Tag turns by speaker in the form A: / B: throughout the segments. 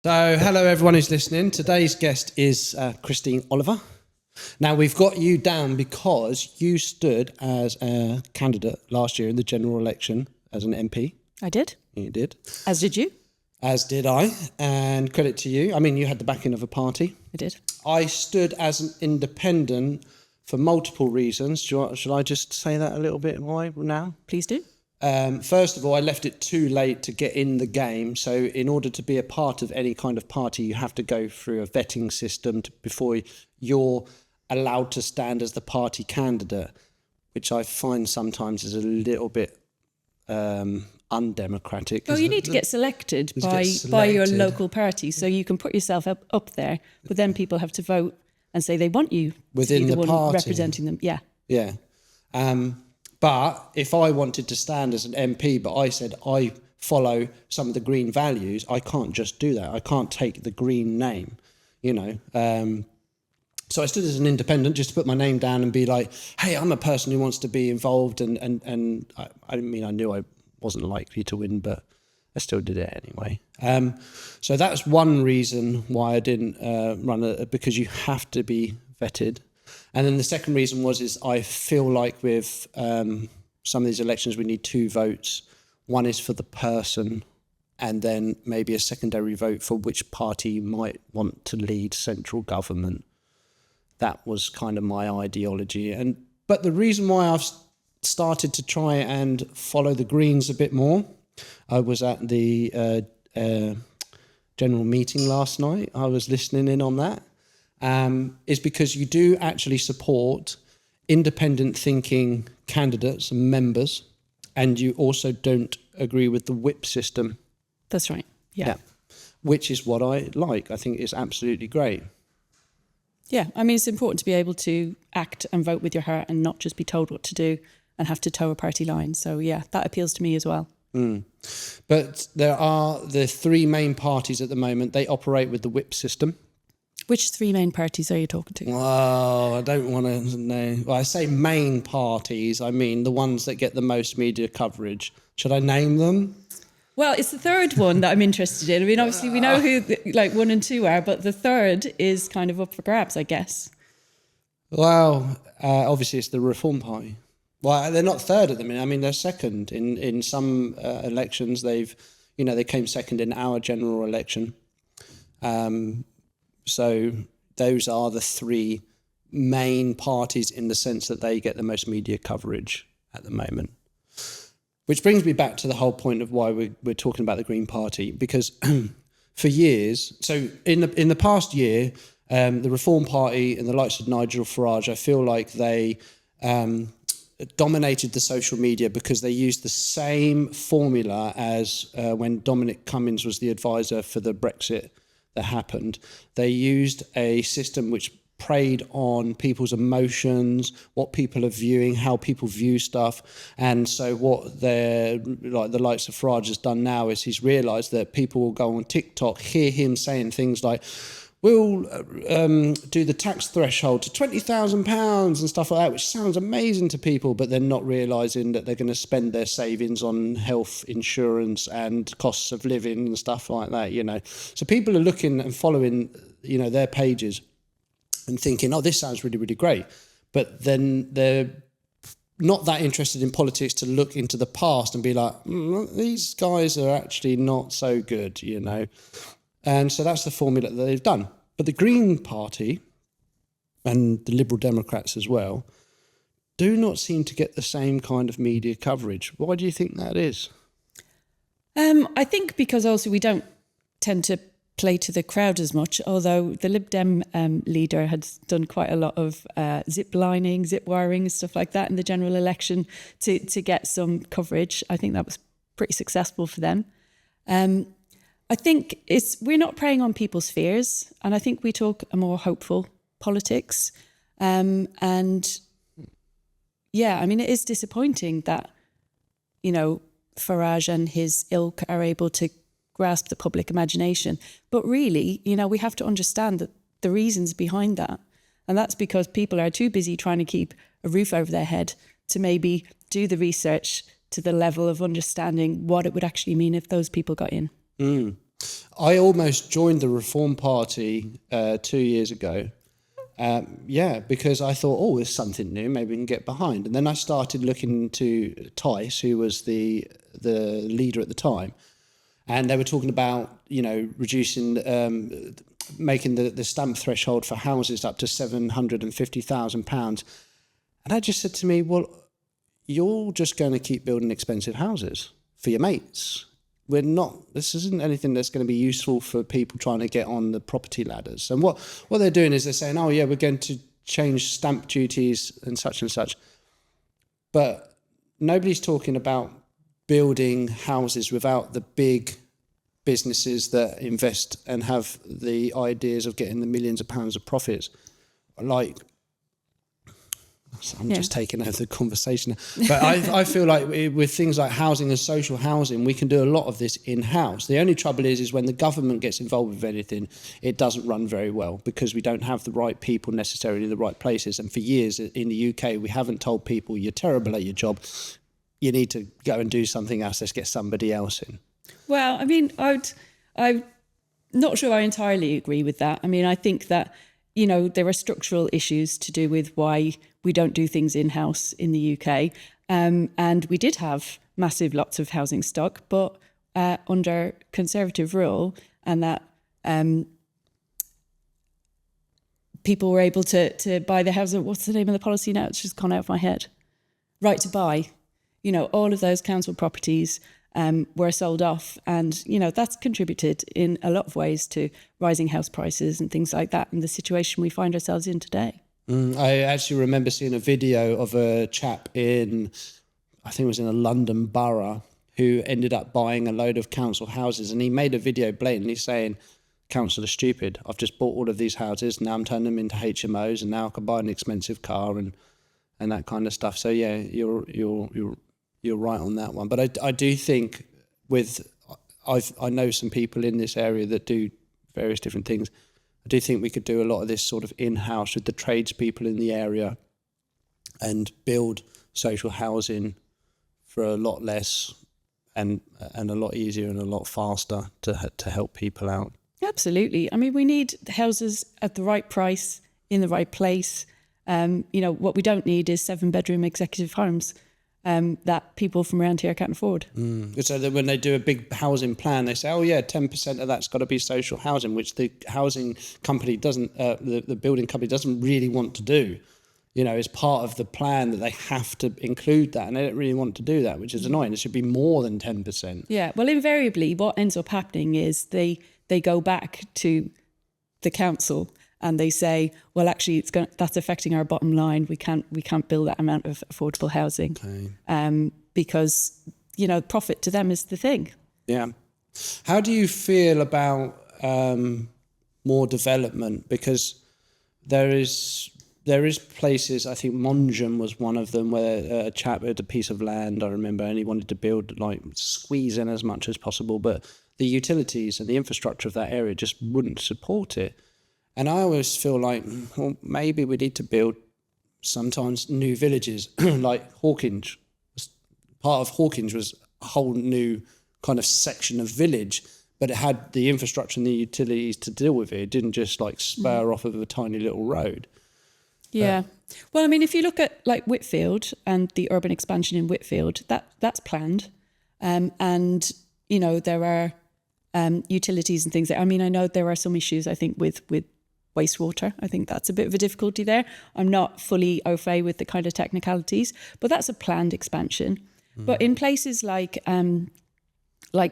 A: So, hello everyone who's listening. Today's guest is Christine Oliver. Now, we've got you down because you stood as a candidate last year in the general election as an MP.
B: I did.
A: You did.
B: As did you.
A: As did I. And credit to you. I mean, you had the backing of a party.
B: I did.
A: I stood as an independent for multiple reasons. Shall I just say that a little bit more now?
B: Please do.
A: First of all, I left it too late to get in the game. So in order to be a part of any kind of party, you have to go through a vetting system before you're allowed to stand as the party candidate, which I find sometimes is a little bit undemocratic.
B: Well, you need to get selected by your local party, so you can put yourself up there, but then people have to vote and say they want you
A: within
B: to be the one
A: party
B: representing them. Yeah.
A: Yeah. But if I wanted to stand as an MP, but I said I follow some of the green values, I can't just do that. I can't take the green name, you know. So I stood as an independent just to put my name down and be like, hey, I'm a person who wants to be involved. And I mean, I knew I wasn't likely to win, but I still did it anyway. So that's one reason why I didn't run, because you have to be vetted. And then the second reason is I feel like with some of these elections, we need two votes. One is for the person, and then maybe a secondary vote for which party you might want to lead central government. That was kind of my ideology. But the reason why I've started to try and follow the Greens a bit more, I was at the general meeting last night. I was listening in on that. Is because you do actually support independent thinking candidates and members, and you also don't agree with the whip system.
B: That's right. Yeah.
A: Which is what I like. I think it's absolutely great.
B: Yeah. I mean, it's important to be able to act and vote with your heart and not just be told what to do and have to toe a party line. So, yeah, that appeals to me as well.
A: But there are the three main parties at the moment. They operate with the whip system.
B: Which three main parties are you talking to?
A: Well, I don't want to know. Well, I say main parties. I mean the ones that get the most media coverage. Should I name them?
B: Well, it's the third one that I'm interested in. I mean, obviously we know who like 1 and 2 are, but the third is kind of up for grabs, I guess.
A: Well, obviously it's the Reform Party. Well, they're not third at the minute. I mean, they're second in some elections. They came second in our general election. So those are the three main parties in the sense that they get the most media coverage at the moment. Which brings me back to the whole point of why we're talking about the Green Party, because for years, so in the past year, the Reform Party and the likes of Nigel Farage, I feel like they dominated the social media because they used the same formula as when Dominic Cummings was the advisor for the Brexit that happened. They used a system which preyed on people's emotions, what people are viewing, how people view stuff. And so what the likes of Farage has done now is he's realised that people will go on TikTok, hear him saying things like, we'll do the tax threshold to £20,000 and stuff like that, which sounds amazing to people, but they're not realising that they're going to spend their savings on health insurance and costs of living and stuff like that, you know. So people are looking and following, you know, their pages and thinking, oh, this sounds really, really great. But then they're not that interested in politics to look into the past and be like, these guys are actually not so good, you know. And so that's the formula that they've done. But the Green Party and the Liberal Democrats as well do not seem to get the same kind of media coverage. Why do you think that is?
B: I think because also we don't tend to play to the crowd as much, although the Lib Dem leader had done quite a lot of zip lining, zip wiring, stuff like that in the general election to get some coverage. I think that was pretty successful for them. I think we're not preying on people's fears, and I think we talk a more hopeful politics. And yeah, I mean, it is disappointing that, you know, Farage and his ilk are able to grasp the public imagination. But really, you know, we have to understand that the reasons behind that. And that's because people are too busy trying to keep a roof over their head to maybe do the research to the level of understanding what it would actually mean if those people got in.
A: Mm. I almost joined the Reform Party 2 years ago. Because I thought, oh, there's something new, maybe we can get behind. And then I started looking into Tice, who was the leader at the time, and they were talking about, reducing, making the stamp threshold for houses up to £750,000. And I just said to me, well, you're just going to keep building expensive houses for your mates. This isn't anything that's going to be useful for people trying to get on the property ladders. And what they're doing is they're saying, oh yeah, we're going to change stamp duties and such. But nobody's talking about building houses without the big businesses that invest and have the ideas of getting the millions of pounds of profits. Like, I'm just taking over the conversation. But I feel like with things like housing and social housing, we can do a lot of this in-house. The only trouble is when the government gets involved with anything, it doesn't run very well because we don't have the right people necessarily in the right places. And for years in the UK, we haven't told people, you're terrible at your job, you need to go and do something else, let's get somebody else in.
B: Well, I mean, I'm not sure I entirely agree with that. I mean, I think that, there are structural issues to do with why we don't do things in-house in the UK. And we did have lots of housing stock, but under Conservative rule, and that people were able to buy the house. What's the name of the policy now? It's just gone out of my head. Right to buy. All of those council properties were sold off, and that's contributed in a lot of ways to rising house prices and things like that, and the situation we find ourselves in today.
A: I actually remember seeing a video of a chap I think it was in a London borough, who ended up buying a load of council houses, and he made a video blatantly saying, council are stupid, I've just bought all of these houses, now I'm turning them into HMOs, and now I can buy an expensive car and that kind of stuff. So yeah, you're right on that one. But I do think I know some people in this area that do various different things. I do think we could do a lot of this sort of in-house with the tradespeople in the area and build social housing for a lot less and a lot easier and a lot faster to help people out. Absolutely.
B: I mean, we need houses at the right price, in the right place. What we don't need is 7-bedroom executive homes that people from around here can't afford.
A: So that when they do a big housing plan, they say, oh yeah, 10% of that's got to be social housing, which the housing company doesn't, the building company doesn't really want to do. It's part of the plan that they have to include that, and they don't really want to do that, which is annoying. It should be more than 10%.
B: Yeah, well, invariably, what ends up happening is they go back to the council and they say, well, actually, that's affecting our bottom line. We can't build that amount of affordable housing. Okay. Because profit to them is the thing.
A: Yeah. How do you feel about more development? Because there is places, I think Monjam was one of them, where a chap had a piece of land, I remember, and he wanted to build, squeeze in as much as possible, but the utilities and the infrastructure of that area just wouldn't support it. And I always feel like, well, maybe we need to build sometimes new villages, like Hawkinge. Part of Hawkinge was a whole new kind of section of village, but it had the infrastructure and the utilities to deal with it. It didn't just spur off of a tiny little road.
B: Yeah. Well, I mean, if you look at Whitfield and the urban expansion in Whitfield, that's planned. And, there are utilities and things. I mean, I know there are some issues, I think, with wastewater. I think that's a bit of a difficulty there. I'm not fully au fait with the kind of technicalities, but that's a planned expansion. But in places like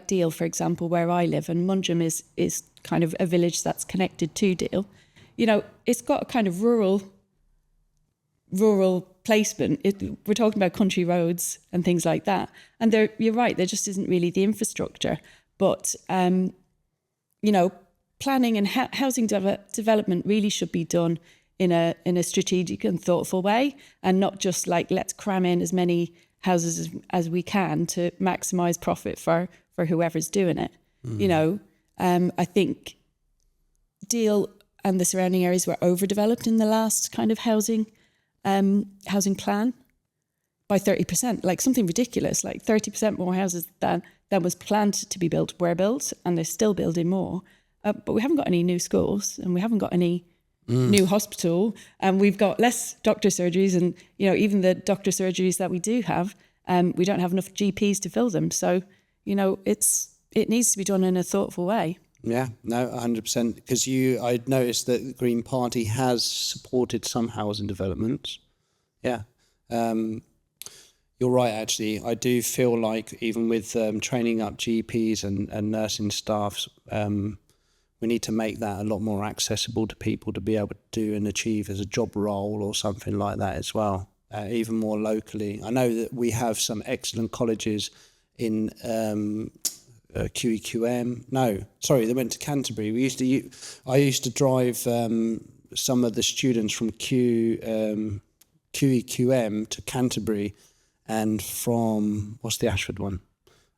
B: Deal, for example, where I live, and Monjam is kind of a village that's connected to Deal, it's got a kind of rural placement. We're talking about country roads and things like that. And you're right, there just isn't really the infrastructure. But, planning and housing development really should be done in a strategic and thoughtful way, and not just let's cram in as many houses as we can to maximise profit for whoever's doing it. I think Deal and the surrounding areas were overdeveloped in the last kind of housing plan by 30%, like something ridiculous, like 30% more houses than was planned to be built were built, and they're still building more. But we haven't got any new schools, and we haven't got any new hospital, and we've got less doctor surgeries, and even the doctor surgeries that we do have, we don't have enough GPs to fill them. So it needs to be done in a thoughtful way.
A: Yeah, no, 100%. Because I'd noticed that the Green Party has supported some housing developments. Yeah. You're right, actually. I do feel like even with training up GPs and nursing staffs, we need to make that a lot more accessible to people to be able to do and achieve as a job role or something like that as well, even more locally. I know that we have some excellent colleges in QEQM. No, sorry, they went to Canterbury. I used to drive some of the students from QEQM to Canterbury, and from, what's the Ashford one?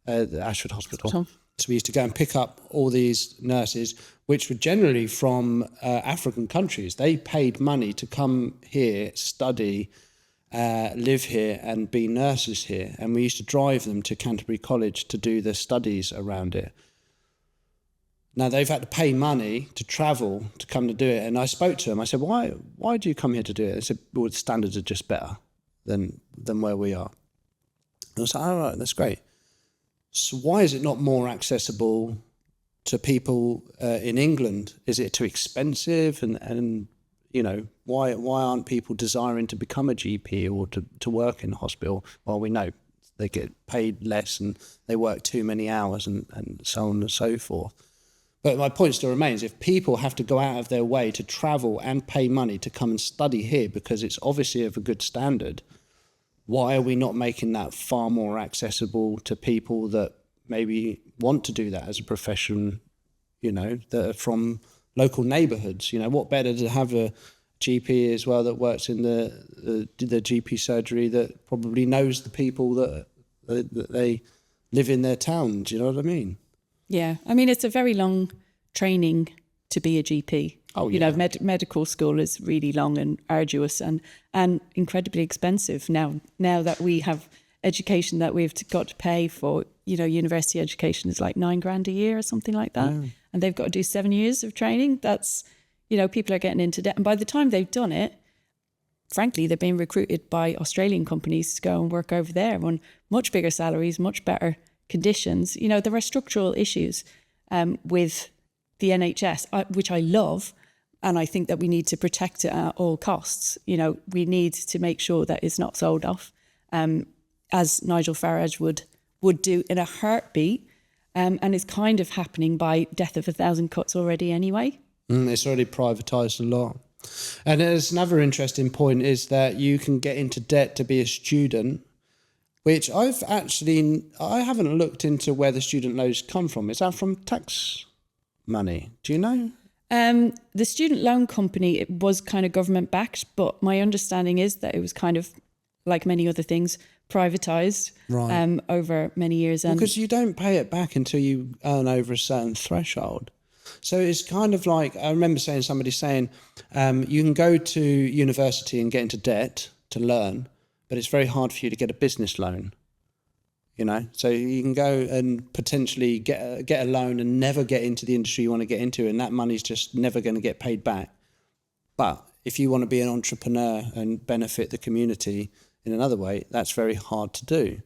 A: The Ashford Hospital. So we used to go and pick up all these nurses, which were generally from African countries. They paid money to come here, study, live here and be nurses here. And we used to drive them to Canterbury College to do their studies around it. Now, they've had to pay money to travel to come to do it. And I spoke to them. I said, why do you come here to do it? They said, well, the standards are just better than where we are. And I was like, all right, that's great. So why is it not more accessible to people in England? Is it too expensive? And why aren't people desiring to become a GP or to work in a hospital? Well, we know they get paid less and they work too many hours and so on and so forth. But my point still remains, if people have to go out of their way to travel and pay money to come and study here because it's obviously of a good standard, why are we not making that far more accessible to people that maybe want to do that as a profession, that are from local neighbourhoods? What better to have a GP as well that works in the GP surgery that probably knows the people that they live in their town. Do you know what I mean?
B: Yeah. I mean, it's a very long training to be a GP.
A: Oh, yeah.
B: Medical school is really long and arduous and incredibly expensive. Now that we have education that we've got to pay for, university education is like $9,000 a year or something like that. Yeah. And they've got to do 7 years of training. That's, people are getting into debt. And by the time they've done it, frankly, they're being recruited by Australian companies to go and work over there on much bigger salaries, much better conditions. There are structural issues with the NHS, which I love. And I think that we need to protect it at all costs. We need to make sure that it's not sold off, as Nigel Farage would do in a heartbeat. And it's kind of happening by death of 1,000 cuts already anyway.
A: It's already privatised a lot. And there's another interesting point is that you can get into debt to be a student, which I haven't looked into where the student loans come from. Is that from tax money? Do you know?
B: The student loan company, it was kind of government backed, but my understanding is that it was kind of, like many other things, privatised over many years.
A: Because you don't pay it back until you earn over a certain threshold. So it's kind of like, I remember somebody saying, you can go to university and get into debt to learn, but it's very hard for you to get a business loan. So you can go and potentially get a loan and never get into the industry you want to get into, and that money's just never going to get paid back. But if you want to be an entrepreneur and benefit the community in another way, that's very hard to do.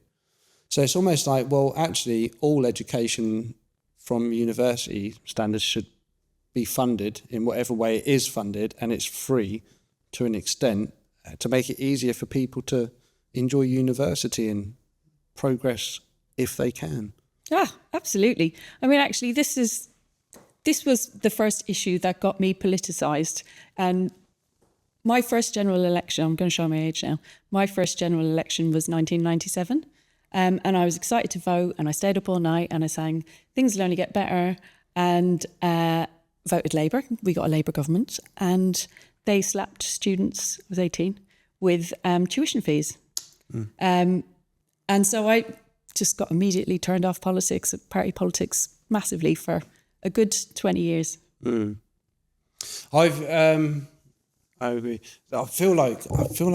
A: So it's almost like, well, actually, all education from university standards should be funded in whatever way it is funded, and it's free to an extent to make it easier for people to enjoy university and progress if they can.
B: Absolutely. I mean, actually, this was the first issue that got me politicised. And my first general election, I'm going to show my age now, my first general election was 1997. And I was excited to vote, and I stayed up all night and I sang Things Will Only Get Better, and voted Labour. We got a Labour government, and they slapped students, I was 18, with tuition fees. And so I just got immediately turned off politics, party politics, massively for a good 20 years.
A: I agree. I feel like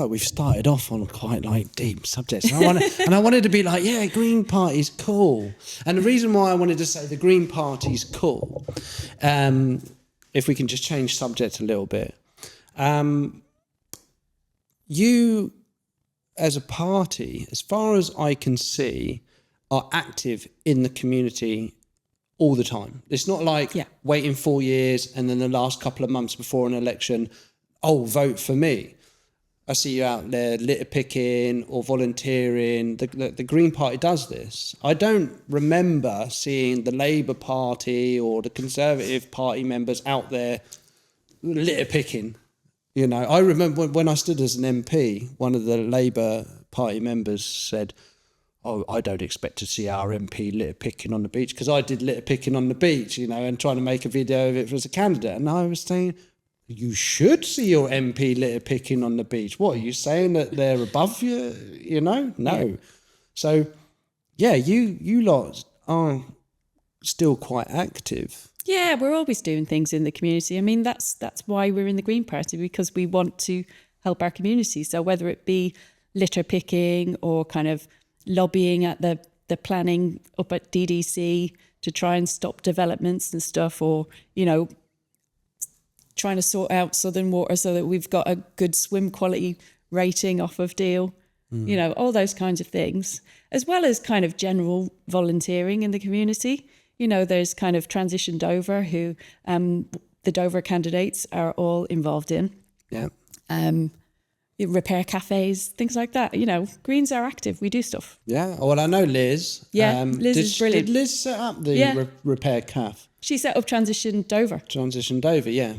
A: we've started off on quite like deep subjects. And I wanted to be like, yeah, Green Party's cool. And the reason why I wanted to say the Green Party's cool, if we can just change subject a little bit, you as a party, as far as I can see, are active in the community all the time. It's not like waiting 4 years and then the last couple of months before an election, vote for me. I see you out there litter picking or volunteering. The Green Party does this. I don't remember seeing the Labour Party or the Conservative Party members out there litter picking. You know, I remember when I stood as an MP, one of the Labour Party members said, I don't expect to see our MP litter picking on the beach, because I did litter picking on the beach, you know, and trying to make a video of it as a candidate. And I was saying, you should see your MP litter picking on the beach. What, are you saying that they're above you? You know? No. Yeah. So, yeah, you lot are still quite active.
B: Yeah, we're always doing things in the community. I mean, that's why we're in the Green Party, because we want to help our community. So whether it be litter picking or kind of lobbying at the planning up at DDC to try and stop developments and stuff, or, you know, trying to sort out Southern Water so that we've got a good swim quality rating off of Deal, you know, all those kinds of things, as well as kind of general volunteering in the community. You know, there's kind of Transition Dover, who the Dover candidates are all involved in.
A: Yeah.
B: Repair cafes, things like that. You know, Greens are active. We do stuff.
A: Yeah. Well, I know Liz.
B: Yeah, Liz is brilliant.
A: Did Liz set up the repair cafe?
B: She set up Transition Dover.
A: Transition Dover, yeah.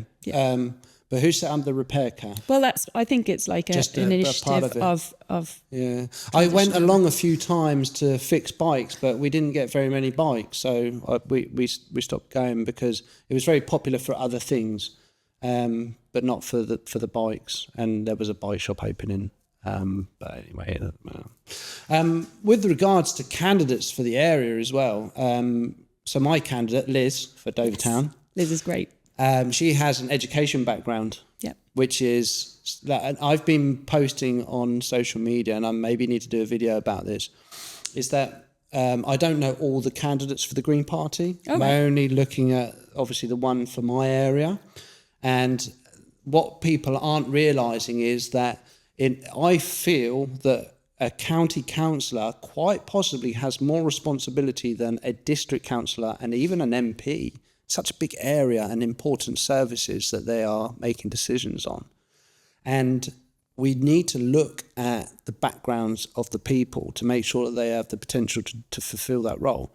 A: But who set up the repair cafe?
B: Well, I think it's like an initiative of
A: yeah. I went along a few times to fix bikes, but we didn't get very many bikes, so we stopped going because it was very popular for other things, but not for the bikes. And there was a bike shop opening. But anyway, it doesn't matter. With regards to candidates for the area as well, so my candidate, Liz, for Dover Town.
B: Liz is great.
A: She has an education background, which is that I've been posting on social media, and I maybe need to do a video about this, is that I don't know all the candidates for the Green Party. I'm only looking at, obviously, the one for my area. And what people aren't realising is that I feel that a county councillor quite possibly has more responsibility than a district councillor and even an MP. Such a big area and important services that they are making decisions on. And we need to look at the backgrounds of the people to make sure that they have the potential to fulfil that role.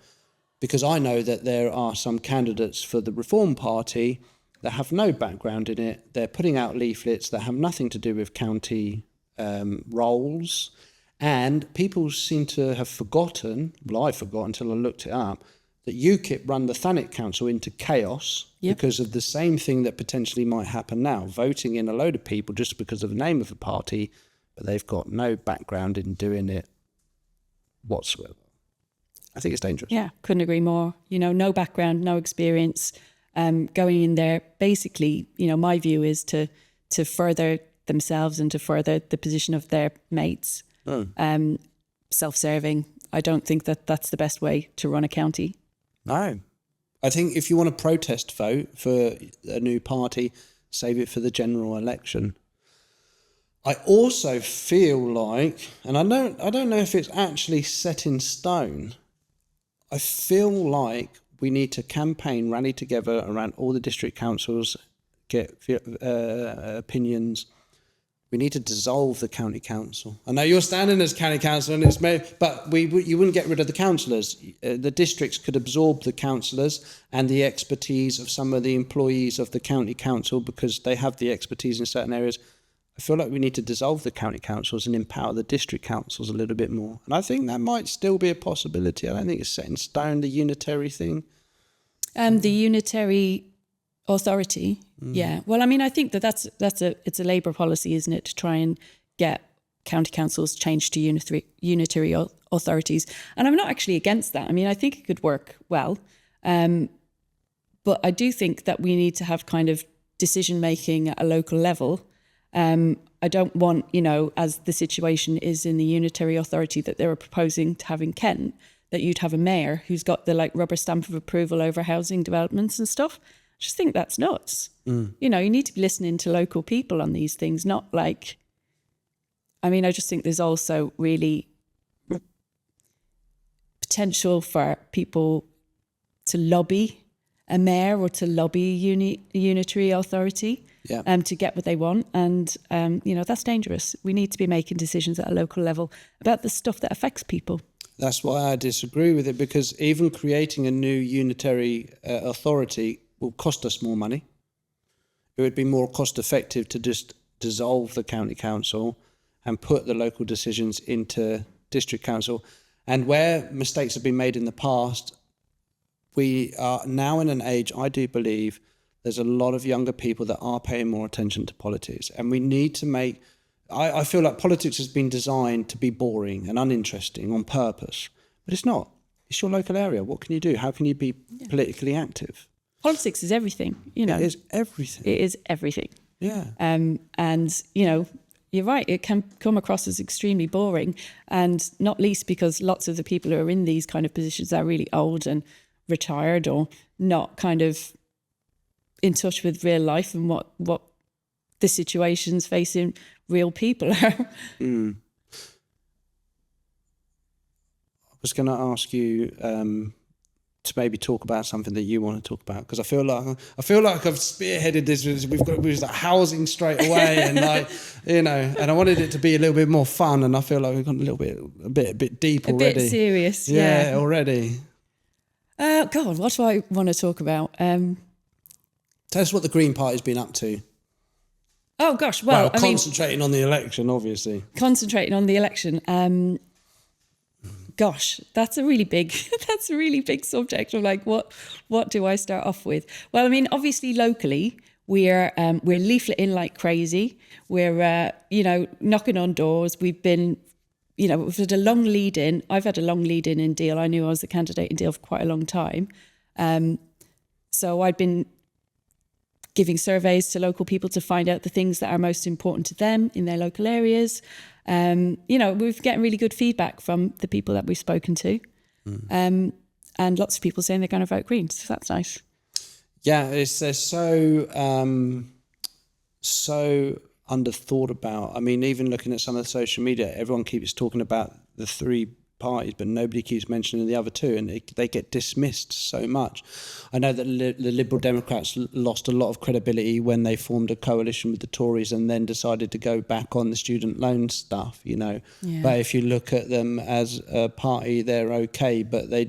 A: Because I know that there are some candidates for the Reform Party that have no background in it. They're putting out leaflets that have nothing to do with county roles. And people seem to have forgotten, well, I forgot until I looked it up, that UKIP run the Thanet Council into chaos because of the same thing that potentially might happen now, voting in a load of people just because of the name of a party, but they've got no background in doing it whatsoever. I think it's dangerous.
B: Yeah, couldn't agree more. You know, no background, no experience, going in there. Basically, you know, my view is to further themselves and to further the position of their mates. Self-serving. I don't think that that's the best way to run a county.
A: No. I think if you want to protest vote for a new party, save it for the general election. I also feel like, and I don't know if it's actually set in stone, I feel like we need to campaign, rally together around all the district councils, get opinions. We need to dissolve the county council. I know you're standing as county council, and but you wouldn't get rid of the councillors. The districts could absorb the councillors and the expertise of some of the employees of the county council because they have the expertise in certain areas. I feel like we need to dissolve the county councils and empower the district councils a little bit more. And I think that might still be a possibility. I don't think it's set in stone, the unitary thing.
B: The unitary authority, yeah. Well, I mean, I think it's a Labour policy, isn't it, to try and get county councils changed to unitary authorities. And I'm not actually against that. I mean, I think it could work well. But I do think that we need to have kind of decision making at a local level I don't want, as the situation is in the unitary authority that they were proposing to have in Kent, that you'd have a mayor who's got the rubber stamp of approval over housing developments and stuff. I just think that's nuts. You need to be listening to local people on these things, not I just think there's also really potential for people to lobby a mayor or to lobby a unitary authority to get what they want. And, that's dangerous. We need to be making decisions at a local level about the stuff that affects people.
A: That's why I disagree with it, because even creating a new unitary authority will cost us more money. It would be more cost effective to just dissolve the county council and put the local decisions into district council. And where mistakes have been made in the past, we are now in an age, I do believe, there's a lot of younger people that are paying more attention to politics. And we need to make... I feel like politics has been designed to be boring and uninteresting on purpose. But it's not. It's your local area. What can you do? How can you be politically active?
B: Politics is everything,
A: It is everything.
B: It is everything.
A: Yeah.
B: And, you're right, it can come across as extremely boring, and not least because lots of the people who are in these kind of positions are really old and retired or not kind of in touch with real life and what the situations facing real people are.
A: I was going to ask you to maybe talk about something that you want to talk about, because I feel like I've spearheaded this. We've got housing straight away, and and I wanted it to be a little bit more fun, and I feel like we've gone a bit deep already.
B: A bit serious,
A: yeah. Already.
B: God, what do I want to talk about?
A: Tell us what the Green Party's been up to.
B: Oh gosh, well,
A: concentrating on the election, obviously.
B: Concentrating on the election. Gosh, that's a really big subject. I'm like, what do I start off with? Well, obviously locally, we're leafleting like crazy. We're knocking on doors. We've been, we've had a long lead in. I've had a long lead in Deal. I knew I was the candidate in Deal for quite a long time. So I'd been giving surveys to local people to find out the things that are most important to them in their local areas. We're getting really good feedback from the people that we've spoken to. And lots of people saying they're going to vote Green, so that's nice.
A: Yeah, they're so underthought about. Even looking at some of the social media, everyone keeps talking about the three parties, but nobody keeps mentioning the other two, and they get dismissed so much. I know that the Liberal Democrats lost a lot of credibility when they formed a coalition with the Tories and then decided to go back on the student loan stuff, But if you look at them as a party, they're okay, but they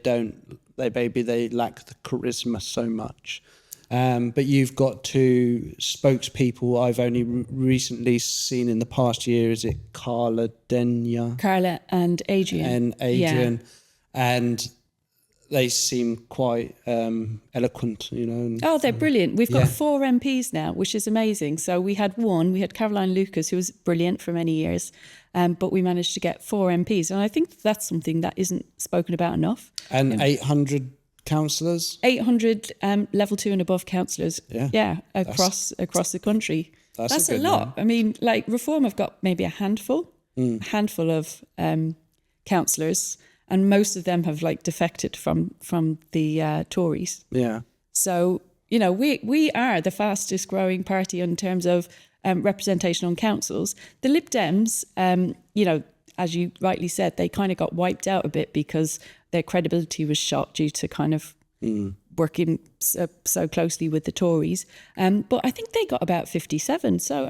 A: lack the charisma so much. But you've got two spokespeople I've only recently seen in the past year. Is it Carla and Adrian? And they seem quite eloquent,
B: Oh, they're brilliant. We've got 4 MPs now, which is amazing. So we had Caroline Lucas, who was brilliant for many years, but we managed to get 4 MPs. And I think that's something that isn't spoken about enough.
A: And 800... councillors?
B: 800 level 2 and above councillors. Across the country. That's a lot.
A: One.
B: Reform have got maybe a handful of councillors, and most of them have defected from the Tories.
A: Yeah.
B: So we are the fastest growing party in terms of representation on councils. The Lib Dems, as you rightly said, they kind of got wiped out a bit because their credibility was shot due to kind of working so closely with the Tories. But I think they got about 57. So,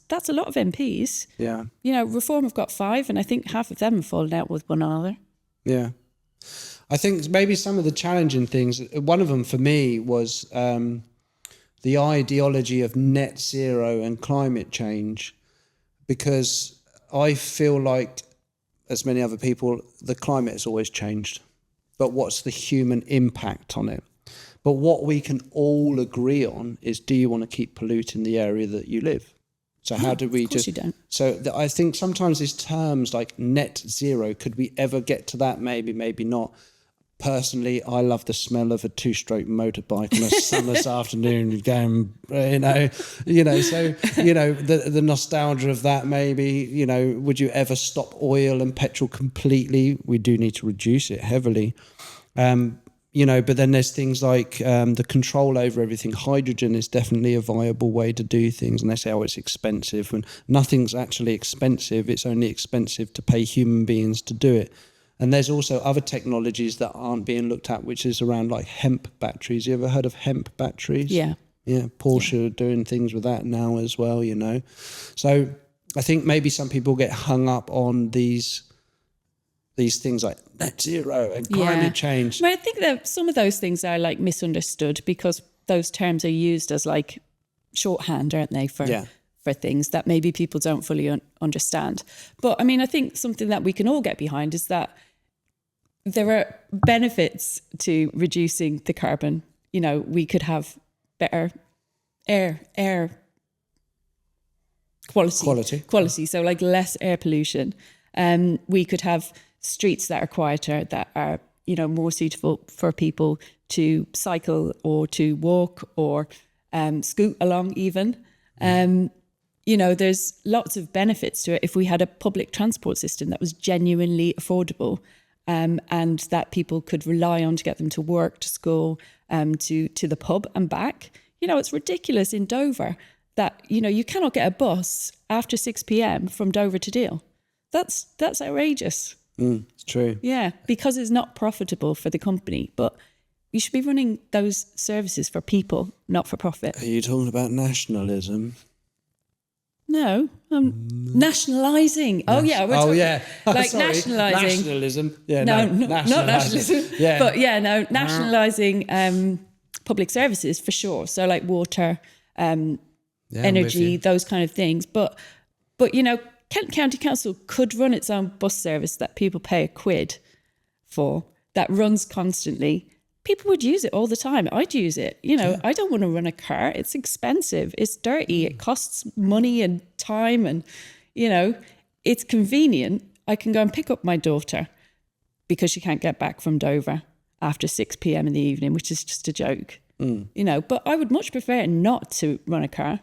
B: that's a lot of MPs.
A: Yeah.
B: Reform have got 5, and I think half of them have fallen out with one another.
A: Yeah. I think maybe some of the challenging things, one of them for me was the ideology of net zero and climate change, because I feel like, as many other people, the climate has always changed. But what's the human impact on it? But what we can all agree on is, do you want to keep polluting the area that you live? So how do we just...
B: you don't.
A: So I think sometimes these terms like net zero, could we ever get to that? Maybe, maybe not. personally, I love the smell of a 2-stroke motorbike on a summer's afternoon going, so, the nostalgia of that maybe, would you ever stop oil and petrol completely? We do need to reduce it heavily. But then there's things like the control over everything. Hydrogen is definitely a viable way to do things. And they say, it's expensive. And nothing's actually expensive. It's only expensive to pay human beings to do it. And there's also other technologies that aren't being looked at, which is around like hemp batteries. You ever heard of hemp batteries?
B: Yeah.
A: Yeah, Porsche are doing things with that now as well, So I think maybe some people get hung up on these things like net zero and climate change.
B: I think that some of those things are like misunderstood because those terms are used as like shorthand, aren't they, for things that maybe people don't fully understand. But I mean, I think something that we can all get behind is that there are benefits to reducing the carbon. We could have better air quality. So like less air pollution. We could have streets that are quieter, that are, more suitable for people to cycle or to walk or scoot along even. There's lots of benefits to it if we had a public transport system that was genuinely affordable and that people could rely on to get them to work, to school, to the pub and back. It's ridiculous in Dover that, you cannot get a bus after 6 p.m. from Dover to Deal. That's outrageous.
A: It's true.
B: Yeah, because it's not profitable for the company. But you should be running those services for people, not for profit.
A: Are you talking about nationalism?
B: No, I'm nationalising. Oh, yeah. Like nationalising.
A: Nationalism. Yeah,
B: not nationalism.
A: Yeah.
B: But nationalising public services for sure. So like water, energy, those kind of things. But Kent County Council could run its own bus service that people pay £1 for, that runs constantly. People would use it all the time. I'd use it. I don't want to run a car. It's expensive. It's dirty. It costs money and time and, it's convenient. I can go and pick up my daughter because she can't get back from Dover after 6 p.m. in the evening, which is just a joke. But I would much prefer not to run a car.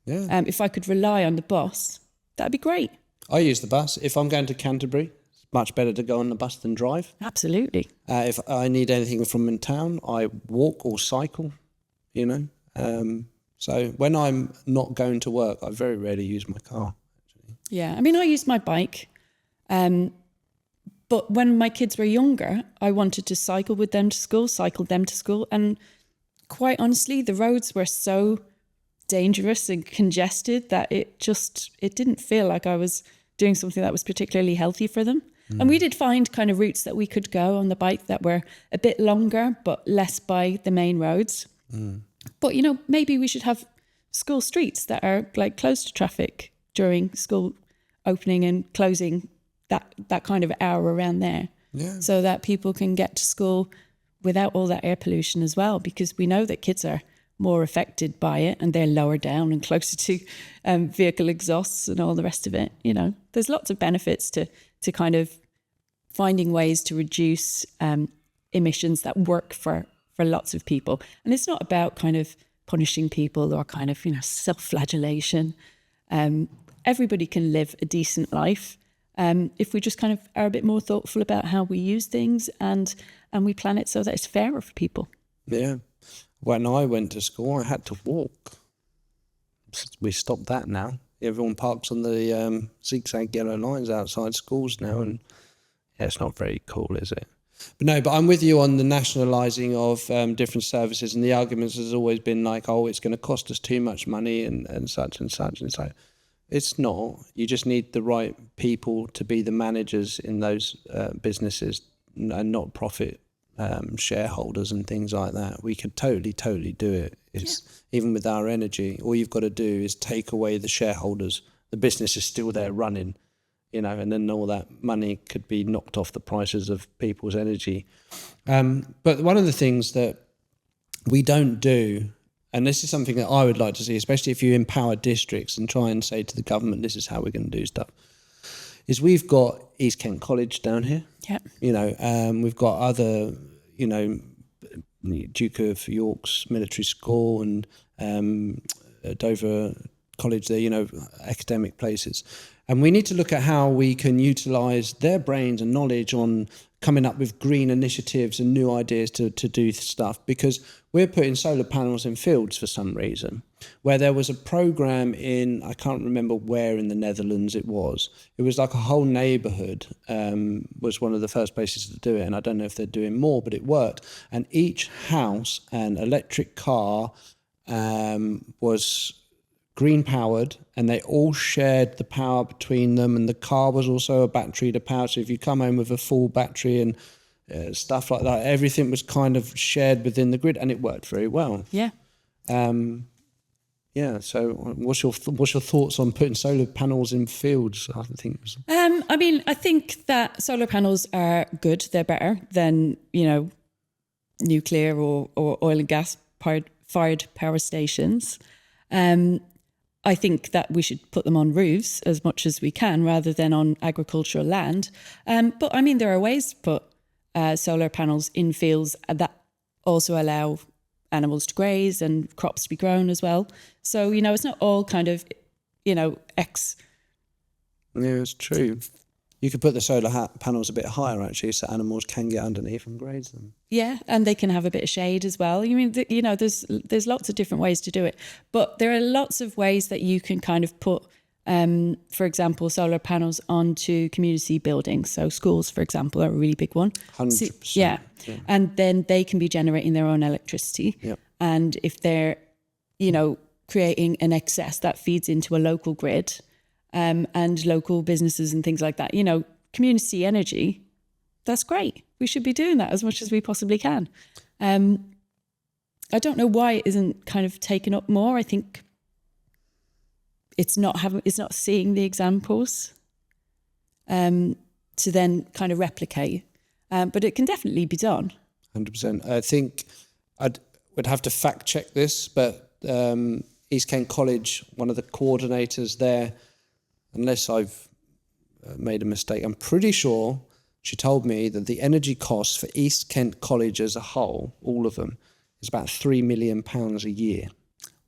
A: Yeah.
B: If I could rely on the bus, that'd be great.
A: I use the bus. If I'm going to Canterbury, it's much better to go on the bus than drive.
B: Absolutely.
A: If I need anything from in town, I walk or cycle, So when I'm not going to work, I very rarely use my car. Actually.
B: Yeah, I mean, I use my bike. But when my kids were younger, I wanted to cycle them to school. And quite honestly, the roads were so dangerous and congested that it didn't feel like I was doing something that was particularly healthy for them. And we did find kind of routes that we could go on the bike that were a bit longer but less by the main roads. But maybe we should have school streets that are like close to traffic during school opening and closing, that kind of hour around there. So that people can get to school without all that air pollution as well, because we know that kids are more affected by it and they're lower down and closer to vehicle exhausts and all the rest of it. There's lots of benefits to kind of finding ways to reduce emissions that work for lots of people. And it's not about kind of punishing people or kind of self-flagellation. Everybody can live a decent life if we just kind of are a bit more thoughtful about how we use things and we plan it so that it's fairer for people.
A: Yeah. When I went to school, I had to walk. We stopped that now. Everyone parks on the zigzag yellow lines outside schools now, and it's not very cool, is it? But I'm with you on the nationalising of different services, and the arguments has always been like, it's going to cost us too much money and such and such. And so it's not. You just need the right people to be the managers in those businesses and not profit shareholders and things like that. We could totally do it. Even with our energy, all you've got to do is take away the shareholders. The business is still there running, and then all that money could be knocked off the prices of people's energy. But one of the things that we don't do, and this is something that I would like to see, especially if you empower districts and try and say to the government, this is how we're going to do stuff, is we've got East Kent College down here.
B: Yeah.
A: You know, we've got other, you know, Duke of York's military school and Dover College there, you know, academic places. And we need to look at how we can utilise their brains and knowledge on coming up with green initiatives and new ideas to do stuff, because we're putting solar panels in fields for some reason, where there was a programme in, I can't remember where in the Netherlands it was like a whole neighbourhood was one of the first places to do it, and I don't know if they're doing more, but it worked. And each house and electric car was green powered, and they all shared the power between them, and the car was also a battery to power. So if you come home with a full battery and stuff like that, everything was kind of shared within the grid, and it worked very well.
B: Yeah.
A: Yeah. So what's your thoughts on putting solar panels in fields? I think.
B: I mean, I think that solar panels are good. They're better than, you know, nuclear or oil and gas fired power stations. I think that we should put them on roofs as much as we can rather than on agricultural land. But I mean, there are ways to put solar panels in fields that also allow animals to graze and crops to be grown as well. So, you know, it's not all kind of, you know,
A: Yeah, it's true. You could put the solar panels a bit higher, actually, so animals can get underneath and graze them.
B: Yeah, and they can have a bit of shade as well. You mean, you know, there's lots of different ways to do it. But there are lots of ways that you can kind of put, for example, solar panels onto community buildings. So schools, for example, are a really big one.
A: 100%.
B: Yeah. And then they can be generating their own electricity.
A: Yep.
B: And if they're, you know, creating an excess that feeds into a local grid, and local businesses and things like that, you know, community energy, that's great. We should be doing that as much as we possibly can. I don't know why it isn't kind of taken up more. I think it's not seeing the examples to then kind of replicate. But it can definitely be done.
A: 100%. I think would have to fact check this, but East Kent College, one of the coordinators there, unless I've made a mistake, I'm pretty sure she told me that the energy costs for East Kent College as a whole, all of them, is about £3 million a year.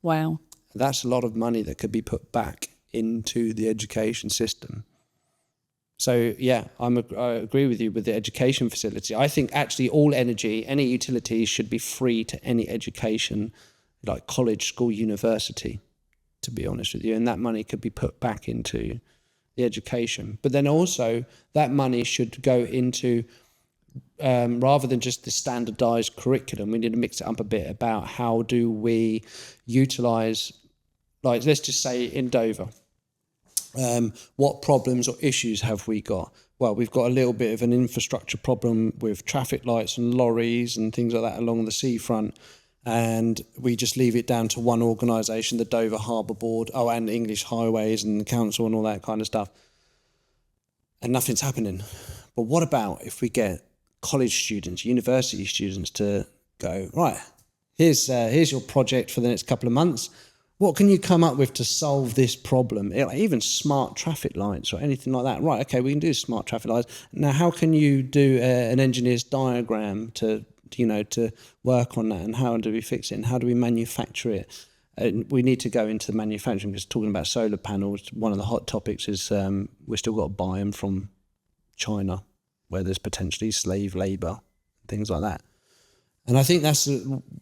B: Wow.
A: That's a lot of money that could be put back into the education system. So, yeah, I agree with you with the education facility. I think actually all energy, any utilities should be free to any education, like college, school, university, to be honest with you, and that money could be put back into the education. But then also that money should go into, rather than just the standardised curriculum, we need to mix it up a bit about how do we utilise, like let's just say in Dover, what problems or issues have we got? Well, we've got a little bit of an infrastructure problem with traffic lights and lorries and things like that along the seafront. And we just leave it down to one organisation, the Dover Harbour Board, and English Highways and the council and all that kind of stuff. And nothing's happening. But what about if we get college students, university students to go, right, here's your project for the next couple of months. What can you come up with to solve this problem? Even smart traffic lights or anything like that. Right, okay, we can do smart traffic lights. Now, how can you do an engineer's diagram to work on that, and how do we fix it, and how do we manufacture it? We need to go into the manufacturing, because talking about solar panels, one of the hot topics is we've still got to buy them from China, where there's potentially slave labour, things like that. And I think that's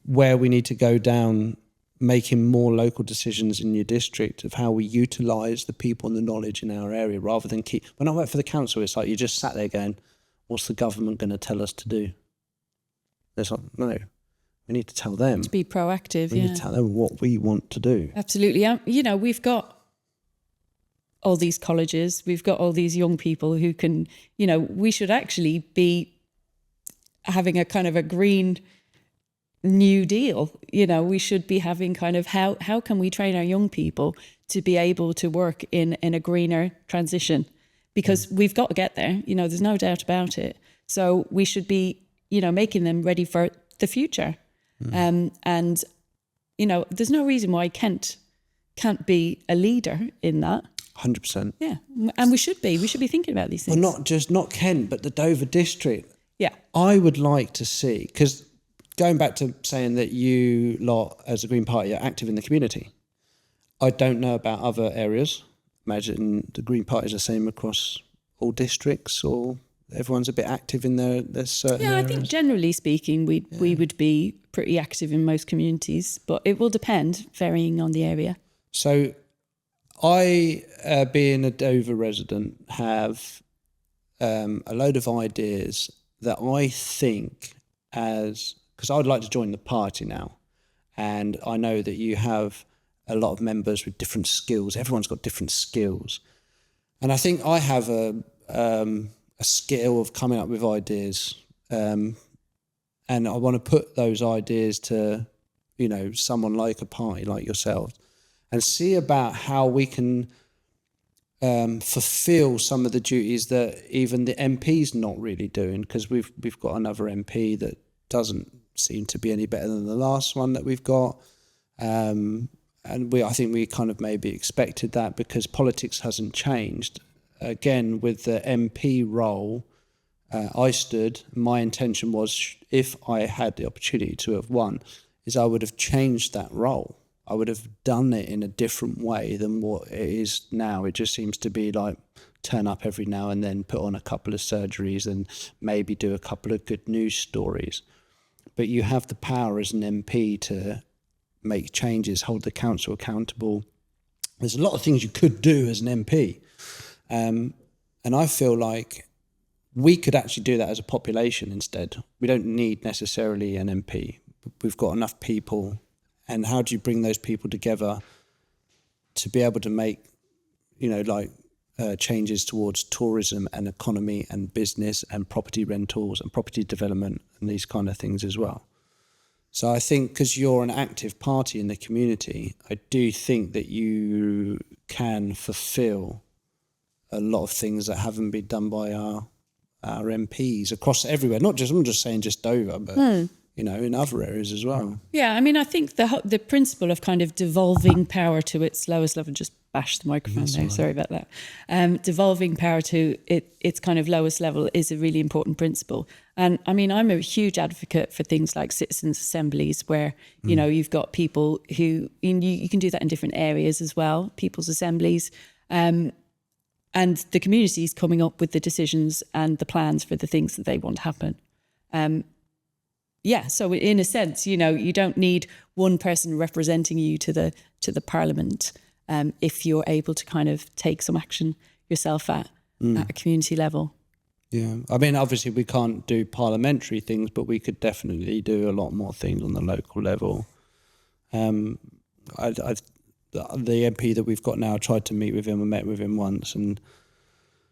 A: where we need to go down, making more local decisions in your district of how we utilise the people and the knowledge in our area, rather than when I work for the council, it's like you just sat there going, what's the government going to tell us to do? There's like, no, we need to tell them.
B: To be proactive,
A: we need to tell them what we want to do.
B: Absolutely. You know, we've got all these colleges, we've got all these young people who can, you know, we should actually be having a kind of a green new deal. You know, we should be having kind of how can we train our young people to be able to work in a greener transition? Because we've got to get there, you know, there's no doubt about it. So we should be, you know, making them ready for the future. And, you know, there's no reason why Kent can't be a leader in that.
A: 100%.
B: Yeah, and we should be thinking about these things.
A: Well, not Kent, but the Dover district.
B: Yeah.
A: I would like to see, because going back to saying that you lot as a Green Party are active in the community, I don't know about other areas. Imagine the Green Party is the same across all districts, or everyone's a bit active in their certain areas.
B: I think generally speaking, we would be pretty active in most communities, but it will depend, varying on the area.
A: So I, being a Dover resident, have a load of ideas that I think because I would like to join the party now, and I know that you have a lot of members with different skills. Everyone's got different skills, and I think I have a skill of coming up with ideas, and I want to put those ideas to, someone like a party like yourself, and see about how we can fulfil some of the duties that even the MP's not really doing, because we've got another MP that doesn't seem to be any better than the last one that we've got, and I think we kind of maybe expected that, because politics hasn't changed. Again, with the MP role, my intention was, if I had the opportunity to have won, is I would have changed that role. I would have done it in a different way than what it is now. It just seems to be like turn up every now and then, put on a couple of surgeries and maybe do a couple of good news stories. But you have the power as an MP to make changes, hold the council accountable. There's a lot of things you could do as an MP. And I feel like we could actually do that as a population instead. We don't need necessarily an MP. We've got enough people. And how do you bring those people together to be able to make, changes towards tourism and economy and business and property rentals and property development and these kind of things as well? So I think because you're an active party in the community, I do think that you can fulfil a lot of things that haven't been done by our MPs across everywhere. I'm just saying just Dover, but in other areas as well.
B: Yeah, I mean, I think the principle of kind of devolving power to its lowest level, just bash the microphone there, sorry about that. Devolving power to its kind of lowest level is a really important principle. And I mean, I'm a huge advocate for things like citizens' assemblies where, you've got people who, you can do that in different areas as well, people's assemblies. And the community's coming up with the decisions and the plans for the things that they want to happen. So in a sense, you don't need one person representing you to the parliament if you're able to kind of take some action yourself at a community level.
A: Yeah, I mean, obviously we can't do parliamentary things, but we could definitely do a lot more things on the local level. The MP that we've got now, I tried to meet with him. I met with him once and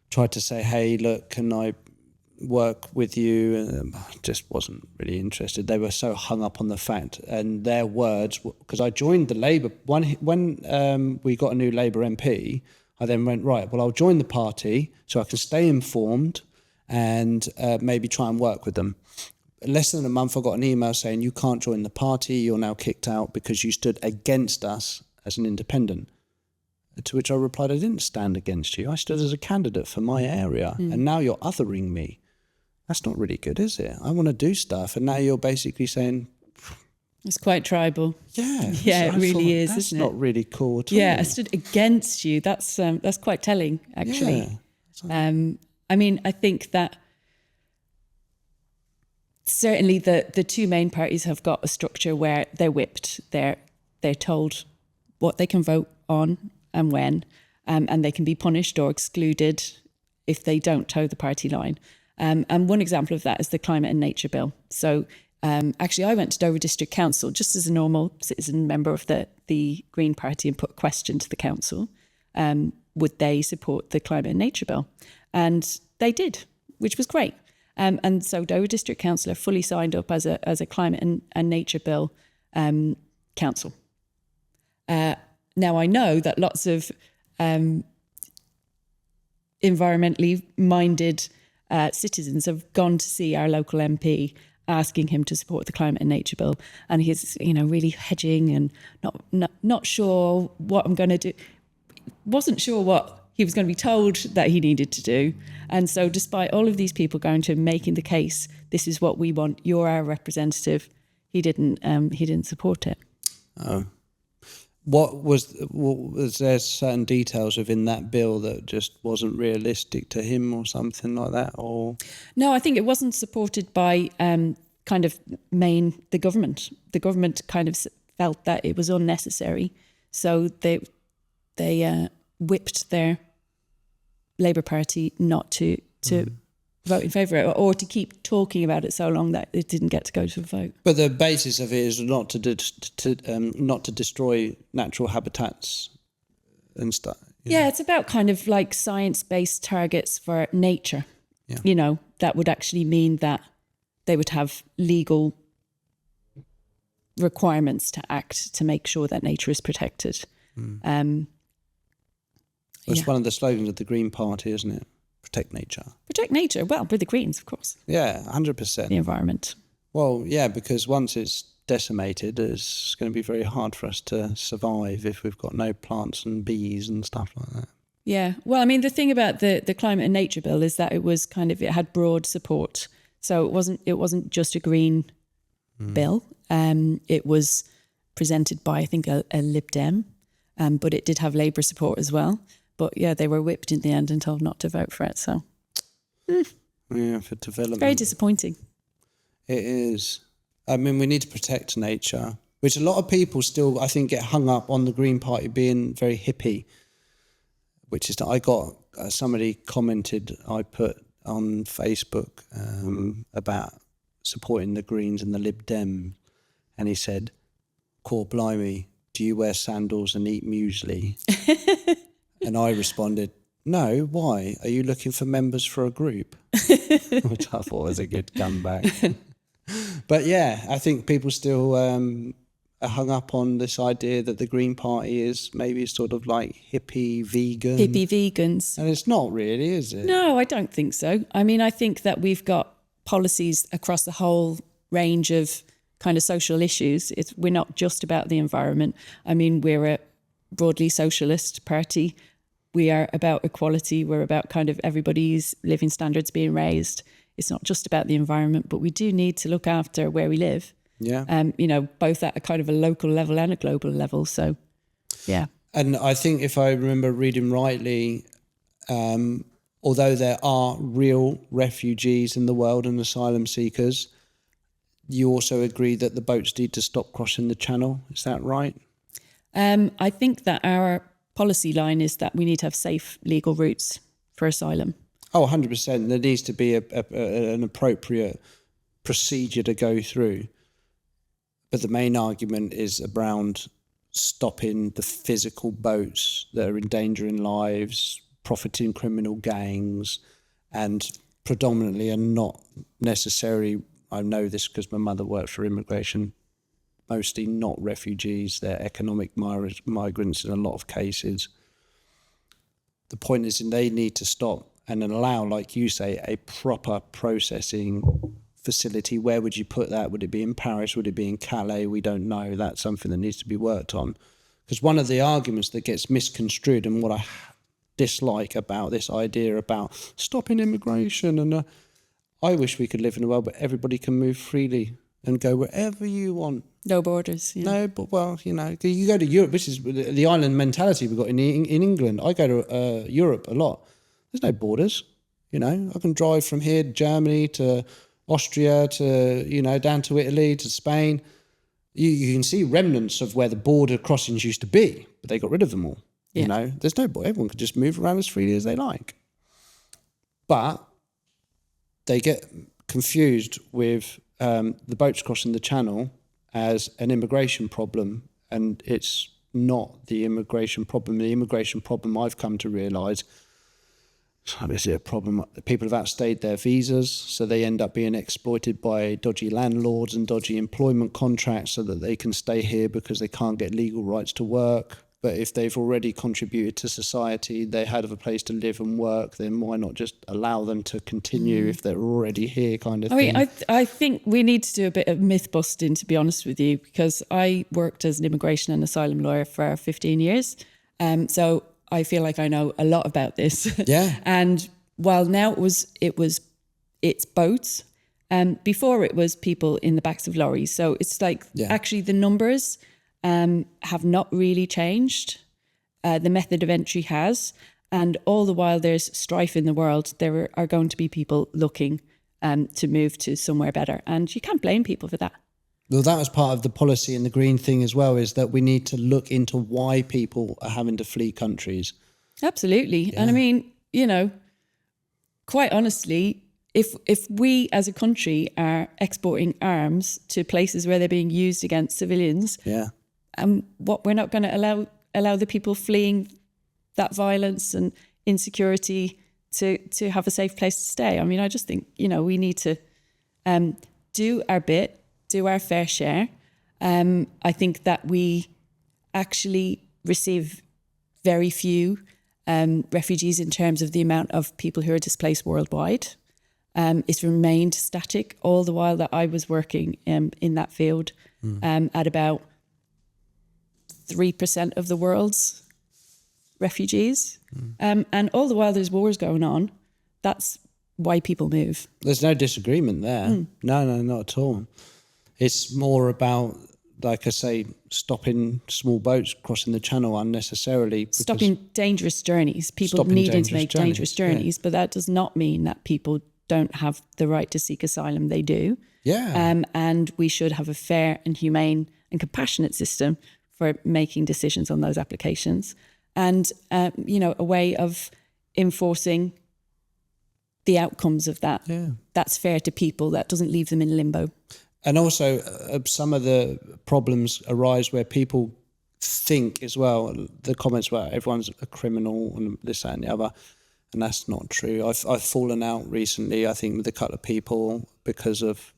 A: tried to say, hey, look, can I work with you? And just wasn't really interested. They were so hung up on the fact, and their words, because I joined the Labour when we got a new Labour MP. I then went, right, well, I'll join the party so I can stay informed and maybe try and work with them. Less than a month, I got an email saying, you can't join the party, you're now kicked out because you stood against us as an independent. To which I replied, I didn't stand against you. I stood as a candidate for my area, and now you're othering me. That's not really good, is it? I want to do stuff, and now you're basically saying...
B: It's quite tribal.
A: Yeah.
B: Yeah, it really is, isn't it?
A: That's not really cool at all.
B: Yeah, I stood against you. That's quite telling, actually. Yeah. I mean, I think that certainly the two main parties have got a structure where they're whipped. They're told what they can vote on and when, and they can be punished or excluded if they don't toe the party line. And one example of that is the Climate and Nature Bill. So actually, I went to Dover District Council just as a normal citizen member of the Green Party and put a question to the council. Would they support the Climate and Nature Bill? And they did, which was great. And so Dover District Council are fully signed up as a Climate and Nature Bill council. Now, I know that lots of environmentally minded citizens have gone to see our local MP asking him to support the Climate and Nature Bill. And he's, really hedging and not sure what I'm going to do. wasn't sure what he was going to be told that he needed to do. And so despite all of these people going to him, making the case, this is what we want, you're our representative, he didn't support it.
A: Oh. What was there certain details within that bill that just wasn't realistic to him or something like that? Or
B: no, I think it wasn't supported by kind of the government. The government kind of felt that it was unnecessary, so they whipped their Labour Party not to vote in favour of it, or to keep talking about it so long that it didn't get to go to a vote.
A: But the basis of it is not to destroy natural habitats and stuff.
B: Yeah, it's about kind of like science-based targets for nature.
A: Yeah.
B: You know, that would actually mean that they would have legal requirements to act to make sure that nature is protected.
A: It's one of the slogans of the Green Party, isn't it? Protect nature.
B: Protect nature. Well, with the Greens, of course.
A: Yeah, 100%.
B: The environment.
A: Well, yeah, because once it's decimated, it's going to be very hard for us to survive if we've got no plants and bees and stuff like that.
B: Yeah. Well, I mean, the thing about the Climate and Nature Bill is that it had broad support. So it wasn't just a Green bill. It was presented by, I think, a Lib Dem, but it did have Labour support as well. But yeah, they were whipped in the end and told not to vote for it. So
A: yeah, for development,
B: very disappointing.
A: It is. I mean, we need to protect nature, which a lot of people still, I think, get hung up on the Green Party being very hippie. Which is, I got somebody commented, I put on Facebook about supporting the Greens and the Lib Dem, and he said, "Core blimey, do you wear sandals and eat muesli?" And I responded, "No, why? Are you looking for members for a group?" Which I thought was a good comeback. But yeah, I think people still are hung up on this idea that the Green Party is maybe sort of like hippie vegan.
B: Hippie vegans.
A: And it's not really, is it?
B: No, I don't think so. I mean, I think that we've got policies across the whole range of kind of social issues. We're not just about the environment. I mean, we're a broadly socialist party. We are about equality. We're about kind of everybody's living standards being raised. It's not just about the environment, but we do need to look after where we live.
A: Yeah.
B: You know, both at a kind of a local level and a global level. So, yeah.
A: And I think if I remember reading rightly, although there are real refugees in the world and asylum seekers, you also agree that the boats need to stop crossing the channel. Is that right?
B: I think that our policy line is that we need to have safe legal routes for asylum.
A: Oh, 100%. There needs to be an appropriate procedure to go through. But the main argument is around stopping the physical boats that are endangering lives, profiting criminal gangs, and predominantly are not necessarily, I know this because my mother worked for immigration, mostly not refugees, they're economic migrants in a lot of cases. The point is they need to stop and then allow, like you say, a proper processing facility. Where would you put that? Would it be in Paris? Would it be in Calais? We don't know. That's something that needs to be worked on. Because one of the arguments that gets misconstrued and what I dislike about this idea about stopping immigration, and I wish we could live in a world where everybody can move freely and go wherever you want.
B: No borders. Yeah.
A: No, but well, you know, you go to Europe, which is the island mentality we've got in England. I go to Europe a lot. There's no borders. You know, I can drive from here to Germany to Austria to, you know, down to Italy to Spain. You can see remnants of where the border crossings used to be, but they got rid of them all. Yeah. You know, there's no border. Everyone could just move around as freely as they like. But they get confused with the boats crossing the channel as an immigration problem, and it's not the immigration problem. The immigration problem, I've come to realise, is it a problem? People have outstayed their visas, so they end up being exploited by dodgy landlords and dodgy employment contracts so that they can stay here because they can't get legal rights to work. But if they've already contributed to society, they have a place to live and work, then why not just allow them to continue if they're already here, kind of thing?
B: I think we need to do a bit of myth busting, to be honest with you, because I worked as an immigration and asylum lawyer for 15 years. So I feel like I know a lot about this.
A: Yeah.
B: And while now it's boats, before it was people in the backs of lorries. So it's like actually the numbers have not really changed. The method of entry has. And all the while there's strife in the world, there are going to be people looking to move to somewhere better. And you can't blame people for that.
A: Well, that was part of the policy in the green thing as well, is that we need to look into why people are having to flee countries.
B: Absolutely. Yeah. And I mean, you know, quite honestly, if we as a country are exporting arms to places where they're being used against civilians, what we're not going to allow the people fleeing that violence and insecurity to have a safe place to stay. I mean, I just think, you know, we need to do our bit, do our fair share. I think that we actually receive very few refugees in terms of the amount of people who are displaced worldwide. It's remained static all the while that I was working in that field at about 3% of the world's refugees. And all the while there's wars going on, that's why people move.
A: There's no disagreement there. No, not at all. It's more about, like I say, stopping small boats crossing the channel unnecessarily.
B: Stopping dangerous journeys. People needing to make dangerous journeys, but that does not mean that people don't have the right to seek asylum. They do.
A: Yeah.
B: And we should have a fair and humane and compassionate system for making decisions on those applications. And, you know, a way of enforcing the outcomes of that. Yeah. That's fair to people. That doesn't leave them in limbo.
A: And also some of the problems arise where people think as well, the comments about everyone's a criminal and this, that and the other. And that's not true. I've fallen out recently, I think, with a couple of people because of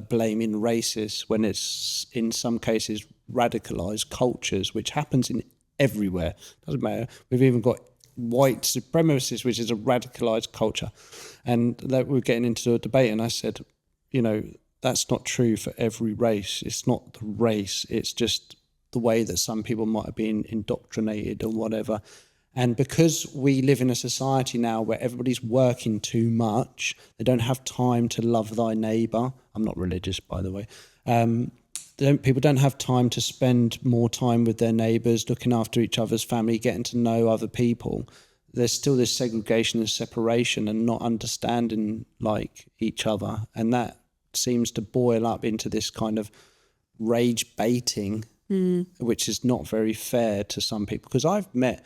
A: blaming racists when it's, in some cases, radicalised cultures, which happens in everywhere. Doesn't matter. We've even got white supremacists, which is a radicalised culture. And that we're getting into a debate, and I said, you know, that's not true for every race. It's not the race. It's just the way that some people might have been indoctrinated or whatever. And because we live in a society now where everybody's working too much, they don't have time to love thy neighbour. I'm not religious, by the way. People don't have time to spend more time with their neighbours, looking after each other's family, getting to know other people. There's still this segregation and separation and not understanding like each other. And that seems to boil up into this kind of rage baiting, which is not very fair to some people. Because I've met,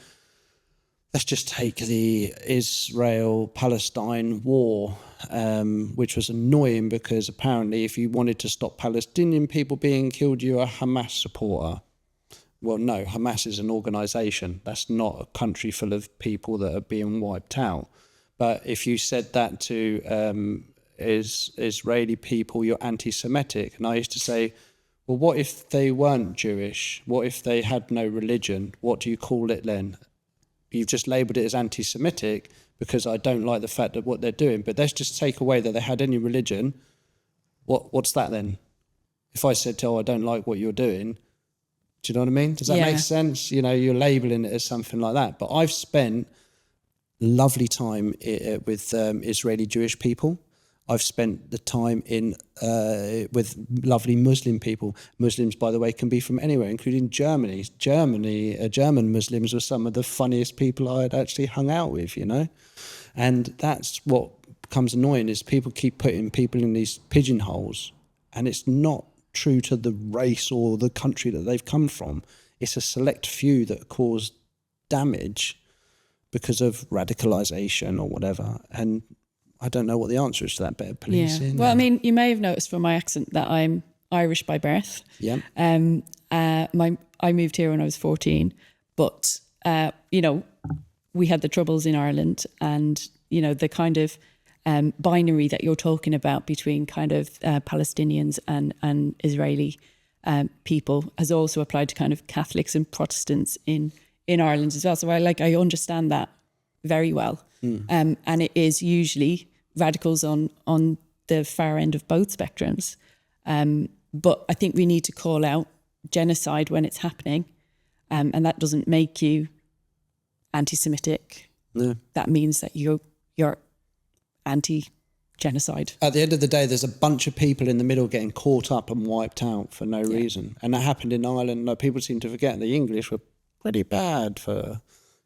A: let's just take the Israel-Palestine war, which was annoying because apparently if you wanted to stop Palestinian people being killed, you're a Hamas supporter. Well, no, Hamas is an organisation. That's not a country full of people that are being wiped out. But if you said that to Israeli people, you're anti-Semitic. And I used to say, well, what if they weren't Jewish? What if they had no religion? What do you call it then? You've just labelled it as anti-Semitic because I don't like the fact of what they're doing. But let's just take away that they had any religion. What's that then? If I said, I don't like what you're doing, do you know what I mean? Does that make sense? You know, you're labelling it as something like that. But I've spent lovely time with Israeli Jewish people. I've spent the time with lovely Muslim people. Muslims, by the way, can be from anywhere, including Germany. German Muslims were some of the funniest people I had actually hung out with, you know? And that's what becomes annoying, is people keep putting people in these pigeonholes, and it's not true to the race or the country that they've come from. It's a select few that cause damage because of radicalisation or whatever. And I don't know what the answer is to that. Better policing.
B: Yeah. Well, I mean, you may have noticed from my accent that I'm Irish by birth.
A: Yeah.
B: I moved here when I was 14, but you know, we had the troubles in Ireland, and you know, the kind of binary that you're talking about between kind of Palestinians and Israeli people has also applied to kind of Catholics and Protestants in Ireland as well. So I understand that very well. And it is usually radicals on the far end of both spectrums. But I think we need to call out genocide when it's happening. And that doesn't make you anti-Semitic,
A: Yeah.
B: that means that you're anti-genocide.
A: At the end of the day, there's a bunch of people in the middle getting caught up and wiped out for no reason. And that happened in Ireland. Like, people seem to forget the English were pretty bad for,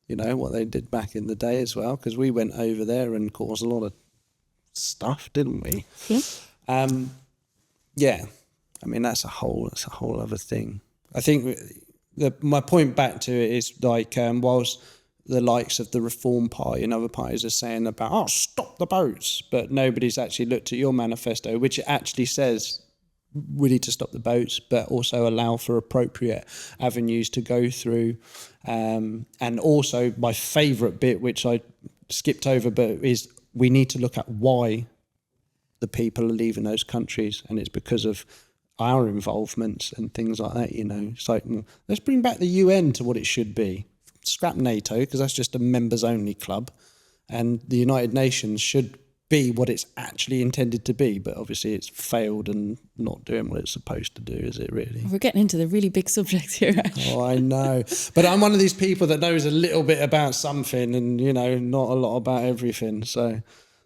A: what they did back in the day as well, because we went over there and caused a lot of stuff, didn't we?
B: Yeah.
A: I mean, that's a whole other thing. I think my point back to it is, like, whilst the likes of the Reform Party and other parties are saying about, stop the boats, but nobody's actually looked at your manifesto, which actually says we need to stop the boats, but also allow for appropriate avenues to go through. And also my favourite bit, which I skipped over, but is we need to look at why the people are leaving those countries, and it's because of our involvements and things like that. It's like, let's bring back the UN to what it should be. Scrap NATO, because that's just a members only club, and the United Nations should be what it's actually intended to be, but obviously it's failed and not doing what it's supposed to do, is it really?
B: We're getting into the really big subjects here, Ash.
A: Oh, I know, but I'm one of these people that knows a little bit about something and not a lot about everything, so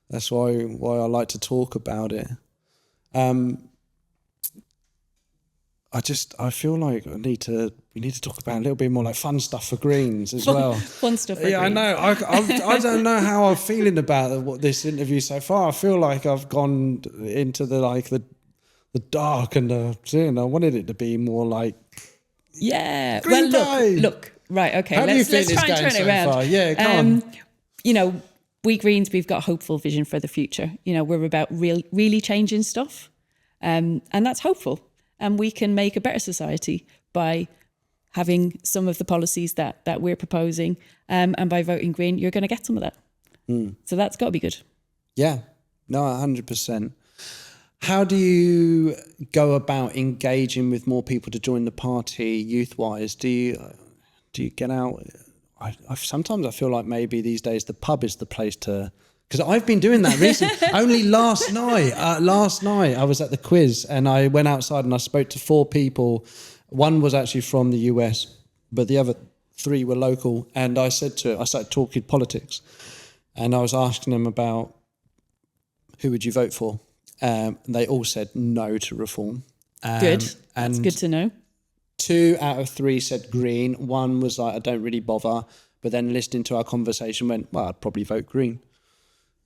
A: that's why I like to talk about it. I feel like we need to talk about a little bit more like fun stuff for Greens as well.
B: Fun stuff for
A: Greens. I know. I don't know how I'm feeling about this interview so far. I feel like I've gone into the dark and I wanted it to be more like Green Day.
B: Look. Right. Okay.
A: How do you think
B: let's
A: it's
B: try and
A: going
B: turn it
A: so
B: around.
A: far? Yeah, come on.
B: We Greens, we've got a hopeful vision for the future. We're about really changing stuff, and that's hopeful. And we can make a better society by having some of the policies that we're proposing, and by voting Green, you're going to get some of that. So that's got to be good. Yeah,
A: no, 100%. How do you go about engaging with more people to join the party youth-wise? Do you get out? Sometimes I feel like maybe these days the pub is the place to... Because I've been doing that recently. Only last night I was at the quiz and I went outside and I spoke to 4 people. One was actually from the US, but the other 3 were local. And I started talking politics, and I was asking them about who would you vote for. They all said no to Reform.
B: Good. That's good to know.
A: 2 out of 3 said Green. 1 was like, I don't really bother. But then listening to our conversation went, well, I'd probably vote Green.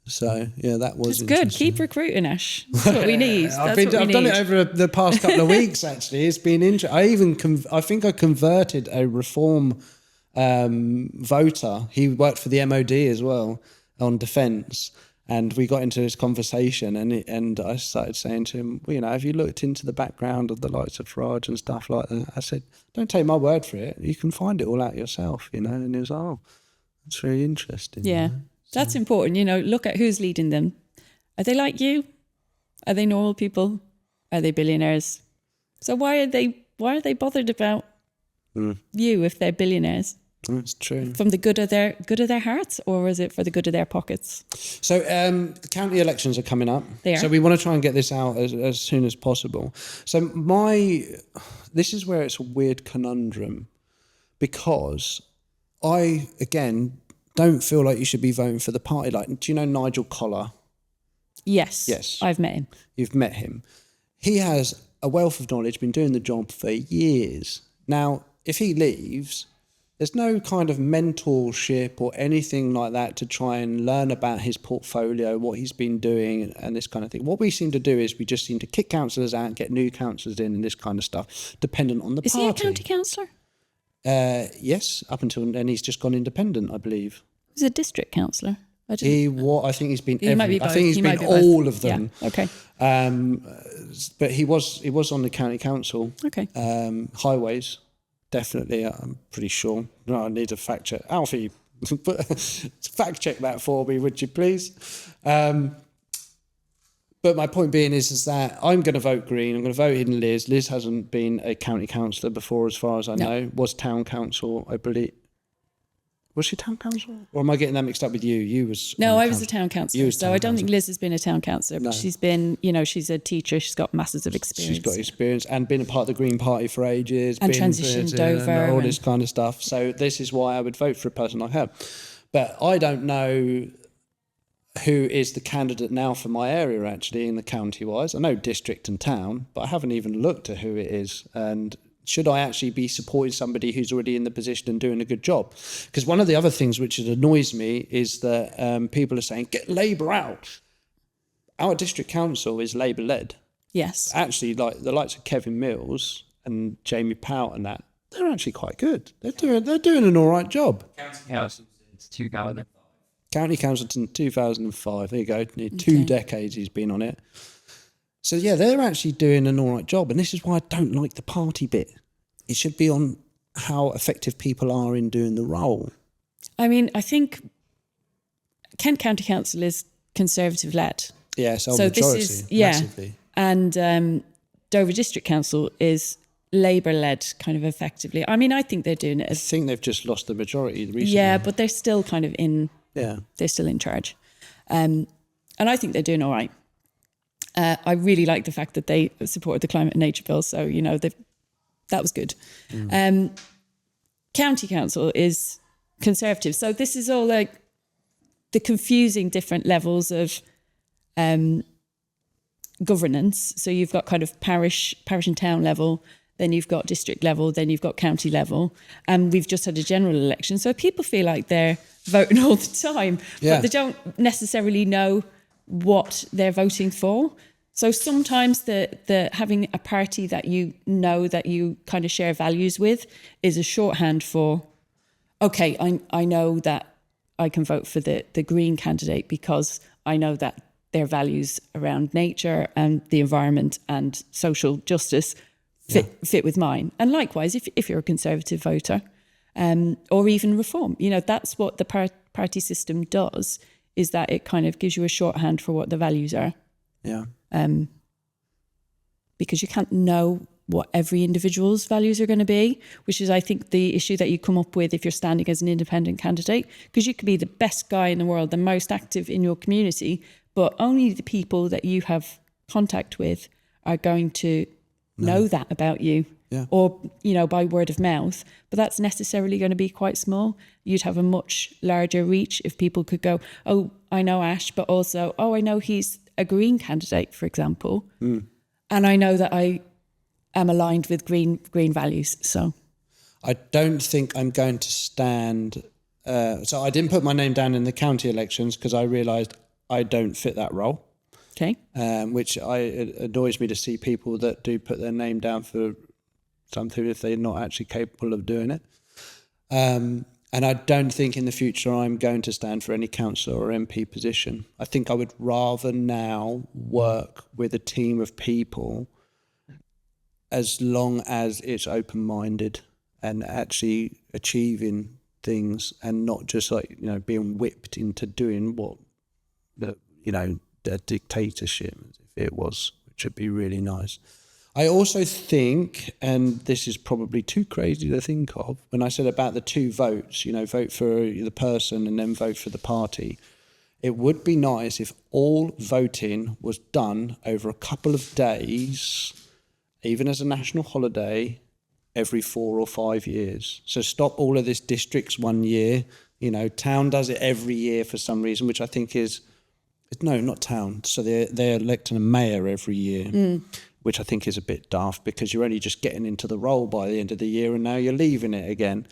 A: So yeah, that was
B: good. Keep recruiting, Ash. That's what we need.
A: I've done it over the past couple of weeks. Actually, it's been interesting. I think I converted a Reform voter. He worked for the MOD as well on defence, and we got into this conversation. And I started saying to him, well, have you looked into the background of the likes of Farage and stuff like that? I said, don't take my word for it. You can find it all out yourself. And he was, that's really interesting.
B: Yeah. That's important, look at who's leading them. Are they like you? Are they normal people? Are they billionaires? So why are they bothered about you if they're billionaires?
A: That's true.
B: From the good of their hearts, or is it for the good of their pockets?
A: So the county elections are coming up.
B: They are.
A: So we want to try and get this out as soon as possible. So this is where it's a weird conundrum, because I, again, don't feel like you should be voting for the party. Like, do you know Nigel Collar?
B: Yes. I've met him.
A: You've met him. He has a wealth of knowledge, been doing the job for years. Now, if he leaves, there's no kind of mentorship or anything like that to try and learn about his portfolio, what he's been doing and this kind of thing. What we seem to do is we just seem to kick councillors out, get new councillors in and this kind of stuff, dependent on the party.
B: Is he a county councillor?
A: Yes, up until then he's just gone independent, I believe.
B: He's a district councillor.
A: I think he's been.
B: I think
A: he's been all of them.
B: Yeah. Okay.
A: But he was on the county council.
B: Okay.
A: Highways, definitely. I'm pretty sure. No, I need to fact check. Alfie, fact check that for me, would you please? But my point being is that I'm going to vote Green. I'm going to vote in Liz. Liz hasn't been a county councillor before, as far as I know. Was town council, I believe. Was she town council? Or am I getting that mixed up with you? You was
B: No,
A: on
B: I was a
A: council.
B: town
A: You
B: councillor.
A: was
B: So
A: town
B: I don't think
A: council.
B: Liz has been a town councillor, but she's been, she's a teacher. She's got masses of experience.
A: She's got experience and been a part of the Green Party for ages.
B: And
A: been
B: transitioned
A: president
B: over
A: and all
B: and-
A: this kind of stuff. So this is why I would vote for a person like her. But I don't know who is the candidate now for my area, actually, in the county-wise. I know district and town, but I haven't even looked at who it is. And should I actually be supporting somebody who's already in the position and doing a good job? Because one of the other things which annoys me is that people are saying, get Labour out. Our district council is Labour-led.
B: Yes.
A: Actually, like the likes of Kevin Mills and Jamie Powell and that, they're actually quite good. They're doing an all right job.
C: County Council since 2005.
A: County Council in 2005. There you go. Near 2 decades he's been on it. So yeah, they're actually doing an all right job. And this is why I don't like the party bit. It should be on how effective people are in doing the role.
B: I mean, I think Kent County Council is Conservative led.
A: Yes,
B: So
A: majority,
B: this is,
A: massively.
B: And Dover District Council is Labour led kind of effectively. I mean, I think they're doing it
A: I
B: as,
A: think they've just lost the majority recently.
B: yeah, but they're still kind of
A: Yeah.
B: they're still in charge. And I think they're doing all right. I really like the fact that they supported the climate and nature bill. So, that was good. County Council is Conservative. So this is all like the confusing different levels of governance. So you've got kind of parish and town level, then you've got district level, then you've got county level, and we've just had a general election. So people feel like they're voting all the time, but they don't necessarily know what they're voting for. So sometimes the having a party that you know that you kind of share values with is a shorthand for, okay, I know that I can vote for the Green candidate because I know that their values around nature and the environment and social justice fit with mine. And likewise, if you're a Conservative voter or even Reform, that's what the party system does, is that it kind of gives you a shorthand for what the values are.
A: Yeah.
B: Because you can't know what every individual's values are going to be, which is, I think, the issue that you come up with if you're standing as an independent candidate, because you could be the best guy in the world, the most active in your community, but only the people that you have contact with are going to know that about you.
A: Yeah.
B: Or, by word of mouth, but that's necessarily going to be quite small. You'd have a much larger reach if people could go, oh, I know Ash, but also, oh, I know he's a Green candidate, for example. And I know that I am aligned with green values. So
A: I don't think I'm going to stand. So I didn't put my name down in the county elections because I realised I don't fit that role.
B: Okay.
A: Which it annoys me to see people that do put their name down for something if they're not actually capable of doing it. And I don't think in the future I'm going to stand for any councillor or MP position. I think I would rather now work with a team of people as long as it's open-minded and actually achieving things and not just being whipped into doing what the dictatorship, if it was, which would be really nice. I also think, and this is probably too crazy to think of, when I said about the 2 votes, vote for the person and then vote for the party, it would be nice if all voting was done over a couple of days, even as a national holiday, every 4 or 5 years. So stop all of this districts 1 year. Town does it every year for some reason, which I think is, no, not town. So they're electing a mayor every year. Which I think is a bit daft because you're only just getting into the role by the end of the year and now you're leaving it again.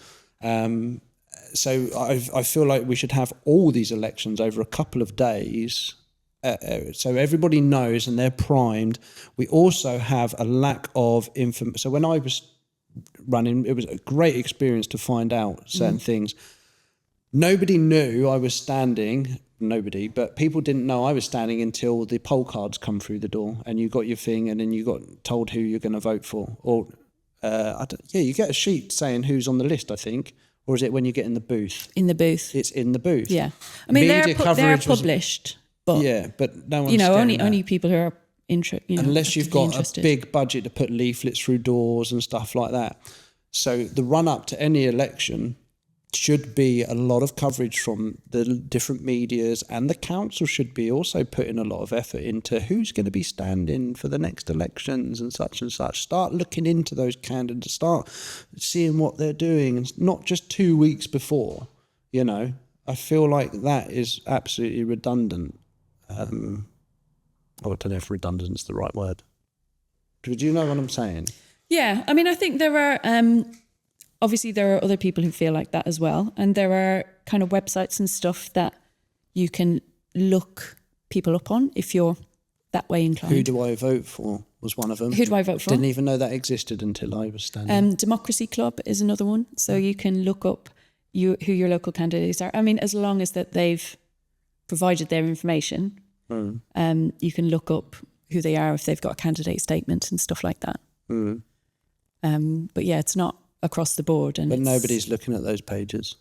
A: So I feel like we should have all these elections over a couple of days so everybody knows and they're primed. We also have a lack of information. So when I was running, it was a great experience to find out certain things. Nobody knew I was standing. Nobody, but people didn't know I was standing until the poll cards come through the door and you got your thing and then you got told who you're going to vote for. Or, you get a sheet saying who's on the list, I think. Or is it when you get in the booth?
B: In the booth.
A: It's in the booth.
B: Yeah. I mean, they're published, but,
A: but no one's
B: only people who are interested.
A: Unless you've got a big budget to put leaflets through doors and stuff like that. So the run up to any election should be a lot of coverage from the different medias, and the council should be also putting a lot of effort into who's going to be standing for the next elections and such and such. Start looking into those candidates, start seeing what they're doing, and not just 2 weeks before, you know. I feel like that is absolutely redundant. I don't know if redundant is the right word. Do you know what I'm saying?
B: Yeah, I mean, I think there are, obviously there are other people who feel like that as well. And there are kind of websites and stuff that you can look people up on if you're that way inclined.
A: Who do I vote for was one of them.
B: Who do I vote for?
A: Didn't even know that existed until I was standing.
B: Democracy Club is another one. So you can look up who your local candidates are. I mean, as long as that they've provided their information, you can look up who they are if they've got a candidate statement and stuff like that. But yeah, it's not across the board.
A: But nobody's looking at those pages.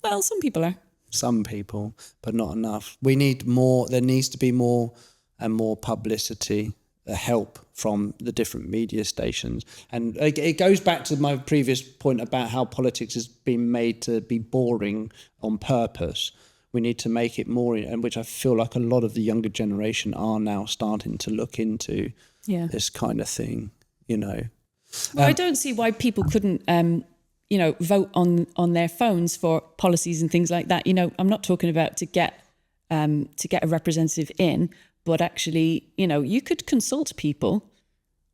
B: Well, some people are.
A: Some people, but not enough. We need more. There needs to be more and more publicity, help from the different media stations. And it goes back to my previous point about how politics has been made to be boring on purpose. We need to make it more, and which I feel like a lot of the younger generation are now starting to look into this kind of thing, you know.
B: Well, I don't see why people couldn't, vote on their phones for policies and things like that. You know, I'm not talking about to get a representative in, but actually, you know, you could consult people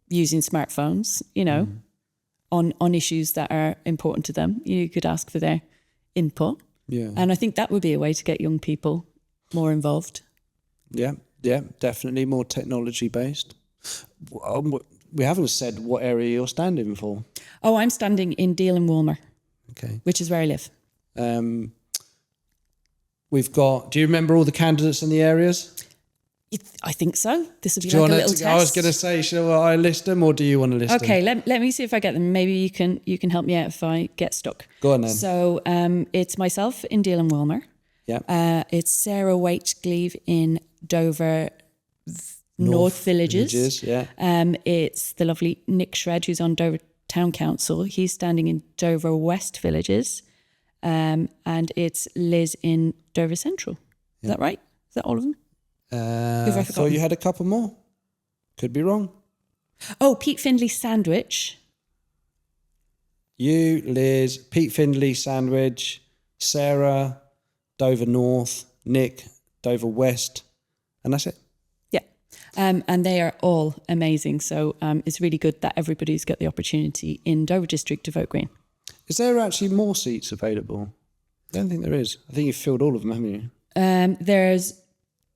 B: using smartphones, you know, on issues that are important to them. You could ask for their input. Yeah. And I think that would be a way to get young people more involved. Yeah,
A: definitely more technology based. We haven't said what area you're standing for.
B: Oh, I'm standing in Deal and Walmer.
A: Okay.
B: Which is where I live.
A: We've got, do you remember all the candidates in the areas?
B: I think so. This would be like a little test.
A: I was going to say, shall I list them or do you want to list them?
B: Okay, let me see if I get them. Maybe you can help me out if I get stuck.
A: Go on then.
B: So it's myself in Deal and Walmer.
A: Yeah.
B: It's Sarah Waite-Gleave in Dover North Villages.
A: Yeah.
B: It's the lovely Nick Shred, who's on Dover Town Council. He's standing in Dover West Villages. And it's Liz in Dover Central. Is that right? Is that all of them?
A: I thought you had a couple more. Could be wrong.
B: Oh, Pete Findlay Sandwich.
A: You, Liz, Pete Findlay Sandwich, Sarah, Dover North, Nick, Dover West, and that's it.
B: Yeah. And they are all amazing. So it's really good that everybody's got the opportunity in Dover District to vote Green.
A: Is there actually more seats available? I don't think there is. I think you've filled all of them, haven't you?
B: There's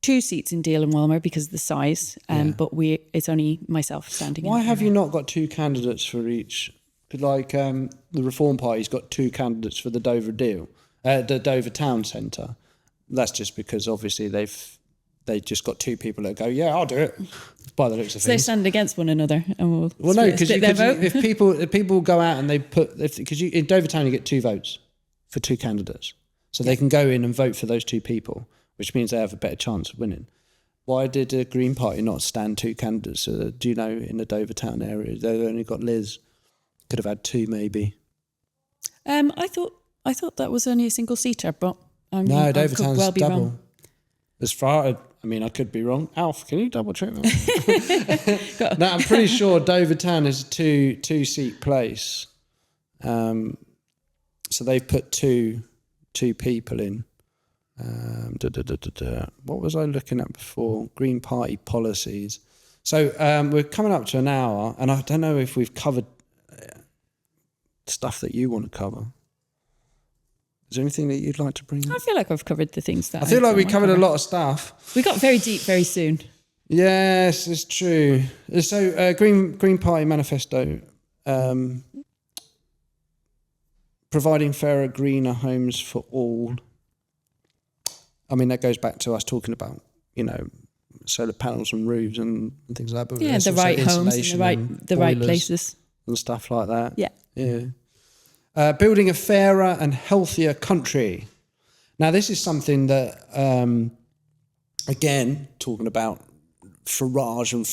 B: 2 seats in Deal and Walmer because of the size, but it's only myself standing.
A: Why have you not got 2 candidates for each? Like the Reform Party's got 2 candidates for the Dover Deal, the Dover Town Centre. That's just because obviously they just got 2 people that go, yeah, I'll do it. By the looks of
B: things, they stand against one another, and we'll no, because
A: if people go out and they put because in Dover Town you get 2 votes for 2 candidates, so they can go in and vote for those 2 people, which means they have a better chance of winning. Why did the Green Party not stand 2 candidates? Do you know, in the Dover Town area? They've only got Liz. Could have had 2 maybe.
B: I thought that was only a single seater, but
A: no, Dover Town's double. Wrong. As far, I could be wrong. Alf, can you double check that? No, I'm pretty sure Dover Town is a 2-seat place. So they've put two people in. What was I looking at before? Green Party policies. So we're coming up to an hour, and I don't know if we've covered stuff that you want to cover. Is there anything that you'd like to bring up?
B: I feel like I've covered the things that
A: I feel like we covered a lot of stuff.
B: We got very deep very soon.
A: Yes, it's true. So Green Party manifesto, providing fairer, greener homes for all. I mean, that goes back to us talking about, you know, solar panels and roofs and things like that. But
B: yeah, the right homes and the right places.
A: And stuff like that.
B: Yeah.
A: Yeah. Building a fairer and healthier country. Now, this is something that, again, talking about Farage and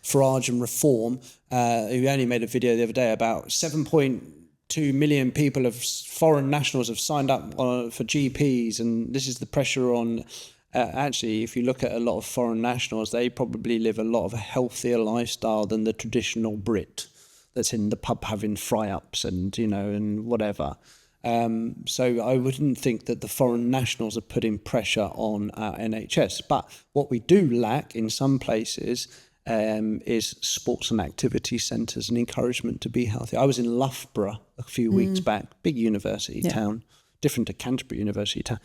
A: Farage and reform, who only made a video the other day about 7.2 2 million people of foreign nationals have signed up for GPs, and this is the pressure on. Actually, if you look at a lot of foreign nationals, they probably live a lot of a healthier lifestyle than the traditional Brit that's in the pub having fry-ups and, and whatever. So I wouldn't think that the foreign nationals are putting pressure on our NHS. But what we do lack in some places is sports and activity centres and encouragement to be healthy. I was in Loughborough a few weeks back, big university town, different to Canterbury University town.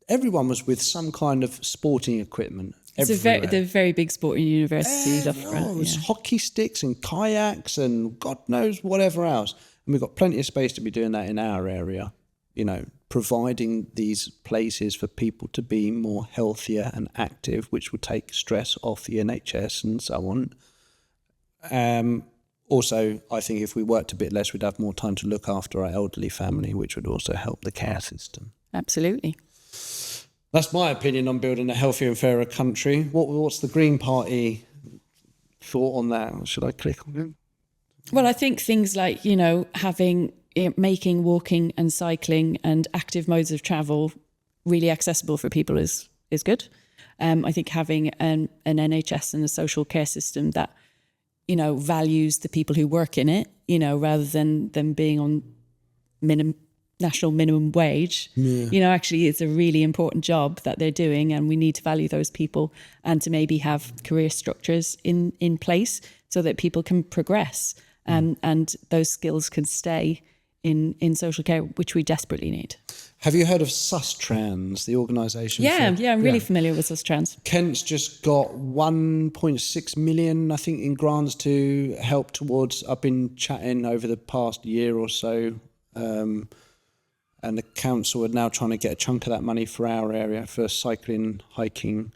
A: Everyone was with some kind of sporting equipment.
B: It's a very big sporting university. Loughborough,
A: It's hockey sticks and kayaks and God knows whatever else. And we've got plenty of space to be doing that in our area, providing these places for people to be more healthier and active, which will take stress off the NHS and so on. Also, I think if we worked a bit less, we'd have more time to look after our elderly family, which would also help the care system.
B: Absolutely.
A: That's my opinion on building a healthier and fairer country. What's the Green Party thought on that? Should I click on it?
B: Well, I think things like, making walking and cycling and active modes of travel really accessible for people is good. I think having an NHS and a social care system that, values the people who work in it, rather than them being on national minimum wage, actually it's a really important job that they're doing, and we need to value those people and to maybe have career structures in place so that people can progress and those skills can stay in social care, which we desperately need.
A: Have you heard of Sustrans, the organisation?
B: Yeah, I'm really familiar with Sustrans.
A: Kent's just got 1.6 million, I think, in grants to help towards. I've been chatting over the past year or so, and the council are now trying to get a chunk of that money for our area for cycling, hiking,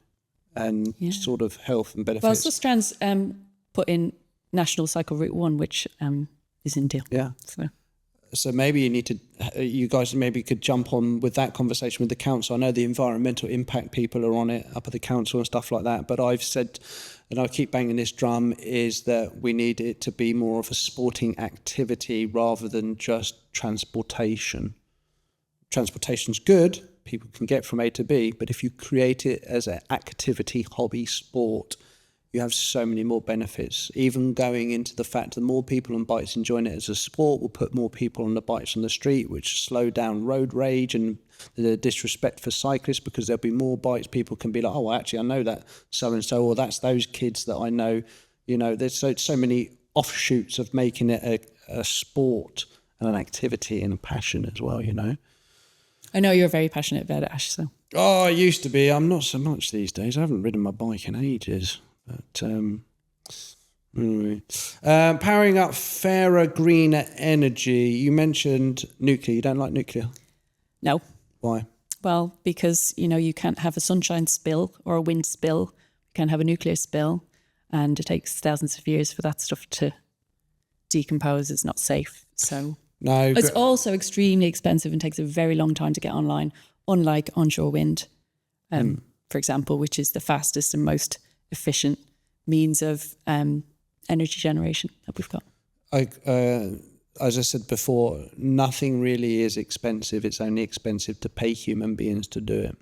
A: and sort of health and benefits.
B: Well, Sustrans put in National Cycle Route 1, which is in deal.
A: Yeah. So maybe you guys maybe could jump on with that conversation with the council. I know the environmental impact people are on it up at the council and stuff like that. But I've said, and I keep banging this drum, is that we need it to be more of a sporting activity rather than just transportation. Transportation's good. People can get from A to B. But if you create it as an activity, hobby, sport, you have so many more benefits, even going into the fact that more people on bikes enjoying it as a sport will put more people on the bikes on the street, which slow down road rage and the disrespect for cyclists, because there'll be more bikes. People can be like, oh, actually, I know that so-and-so, or that's those kids that I know. There's so many offshoots of making it a sport and an activity and a passion as well,
B: I know you're very passionate about it, Ash. So.
A: Oh, I used to be. I'm not so much these days. I haven't ridden my bike in ages. But anyway. Powering up fairer, greener energy. You mentioned nuclear. You don't like nuclear?
B: No.
A: Why?
B: Well, because, you can't have a sunshine spill or a wind spill. You can't have a nuclear spill. And it takes thousands of years for that stuff to decompose. It's not safe. So
A: no,
B: it's also extremely expensive and takes a very long time to get online, unlike onshore wind, for example, which is the fastest and most efficient means of energy generation that we've got.
A: As I said before, nothing really is expensive. It's only expensive to pay human beings to do it.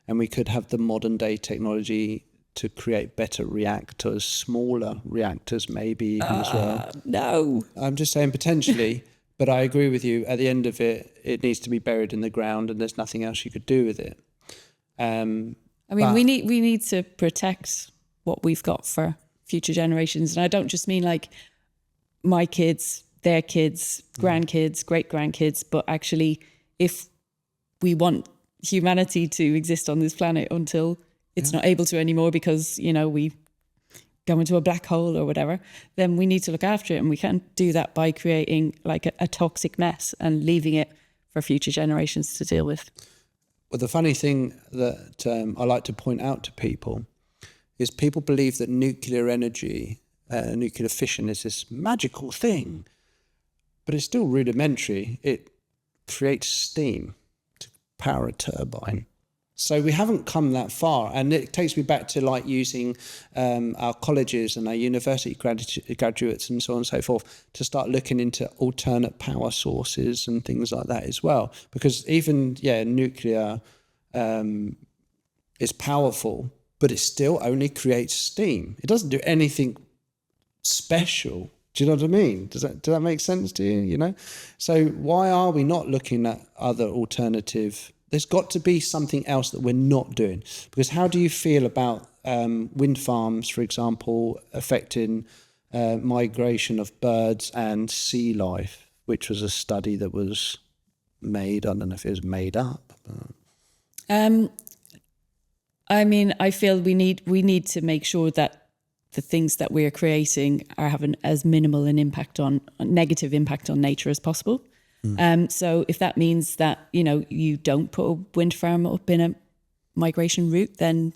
A: And we could have the modern day technology to create better reactors, smaller reactors maybe even as well.
B: No.
A: I'm just saying potentially, but I agree with you. At the end of it, it needs to be buried in the ground and there's nothing else you could do with it.
B: We need to protect what we've got for future generations. And I don't just mean like my kids, their kids, grandkids, great-grandkids, but actually if we want humanity to exist on this planet until it's not able to anymore because, we go into a black hole or whatever, then we need to look after it. And we can't do that by creating like a toxic mess and leaving it for future generations to deal with.
A: Well, the funny thing that I like to point out to people is people believe that nuclear energy, nuclear fission is this magical thing, but it's still rudimentary. It creates steam to power a turbine. So we haven't come that far, and it takes me back to like using our colleges and our university graduates and so on and so forth to start looking into alternate power sources and things like that as well. Because even nuclear is powerful, but it still only creates steam. It doesn't do anything special. Do you know what I mean? Does that make sense to you? You know, so why are we not looking at other alternative? There's got to be something else that we're not doing. Because how do you feel about wind farms, for example, affecting migration of birds and sea life, which was a study that was made, I don't know if it was made up.
B: I mean, I feel we need to make sure that the things that we're creating are having as minimal an impact on negative impact on nature as possible. So if that means that, you know, you don't put a wind farm up in a migration route, then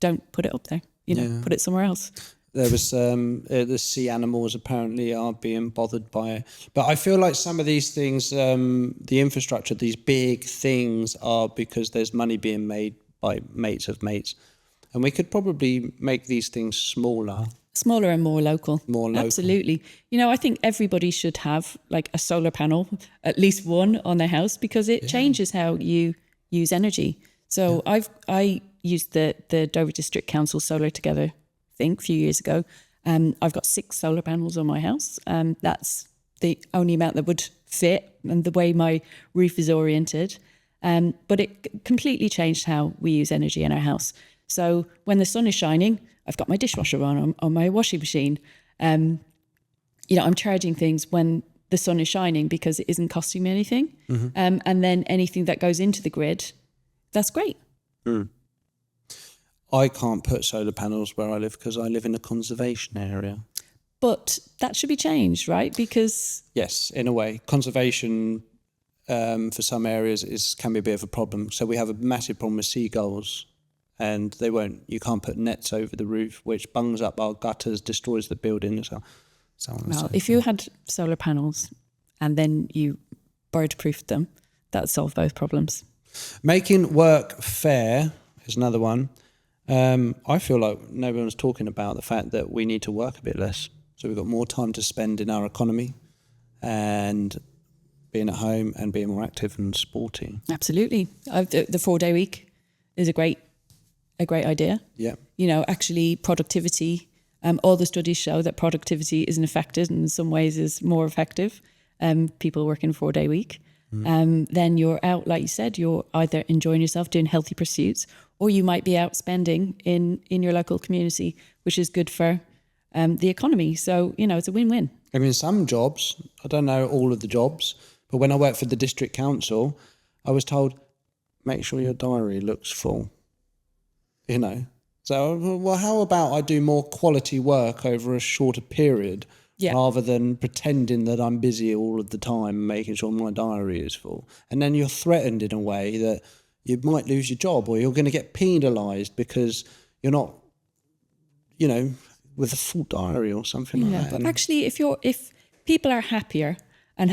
B: don't put it up there, you know, put it somewhere else.
A: There was the sea animals apparently are being bothered by it. But I feel like some of these things, the infrastructure, these big things are because there's money being made by mates of mates. And we could probably make these things smaller.
B: Smaller and more local.
A: More local.
B: Absolutely. You know, I think everybody should have like a solar panel, at least one on their house, because it changes how you use energy. So I used the Dover District Council Solar Together thing a few years ago. I've got 6 solar panels on my house. That's the only amount that would fit and the way my roof is oriented. But it completely changed how we use energy in our house. So when the sun is shining, I've got my dishwasher on my washing machine. You know, I'm charging things when the sun is shining because it isn't costing me anything. And then anything that goes into the grid, that's great.
A: I can't put solar panels where I live because I live in a conservation area.
B: But that should be changed, right? Because...
A: Yes, in a way. Conservation for some areas can be a bit of a problem. So we have a massive problem with seagulls. And you can't put nets over the roof, which bungs up our gutters, destroys the building. So
B: well, if you had solar panels and then you bird-proofed them, that'd solve both problems.
A: Making work fair is another one. I feel like no one's talking about the fact that we need to work a bit less. So we've got more time to spend in our economy and being at home and being more active and sporty.
B: Absolutely. The 4-day week is a great idea.
A: Yeah.
B: You know, actually productivity, all the studies show that productivity isn't affected and in some ways is more effective. People working a 4-day week. Then you're out, like you said, you're either enjoying yourself, doing healthy pursuits, or you might be out spending in your local community, which is good for the economy. So, you know, it's a win-win.
A: I mean, some jobs, I don't know all of the jobs, but when I worked for the district council, I was told, make sure your diary looks full. You know, so, well, how about I do more quality work over a shorter period rather than pretending that I'm busy all of the time, making sure my diary is full. And then you're threatened in a way that you might lose your job or you're going to get penalised because you're not, you know, with a full diary or something like that.
B: But actually, if people are happier and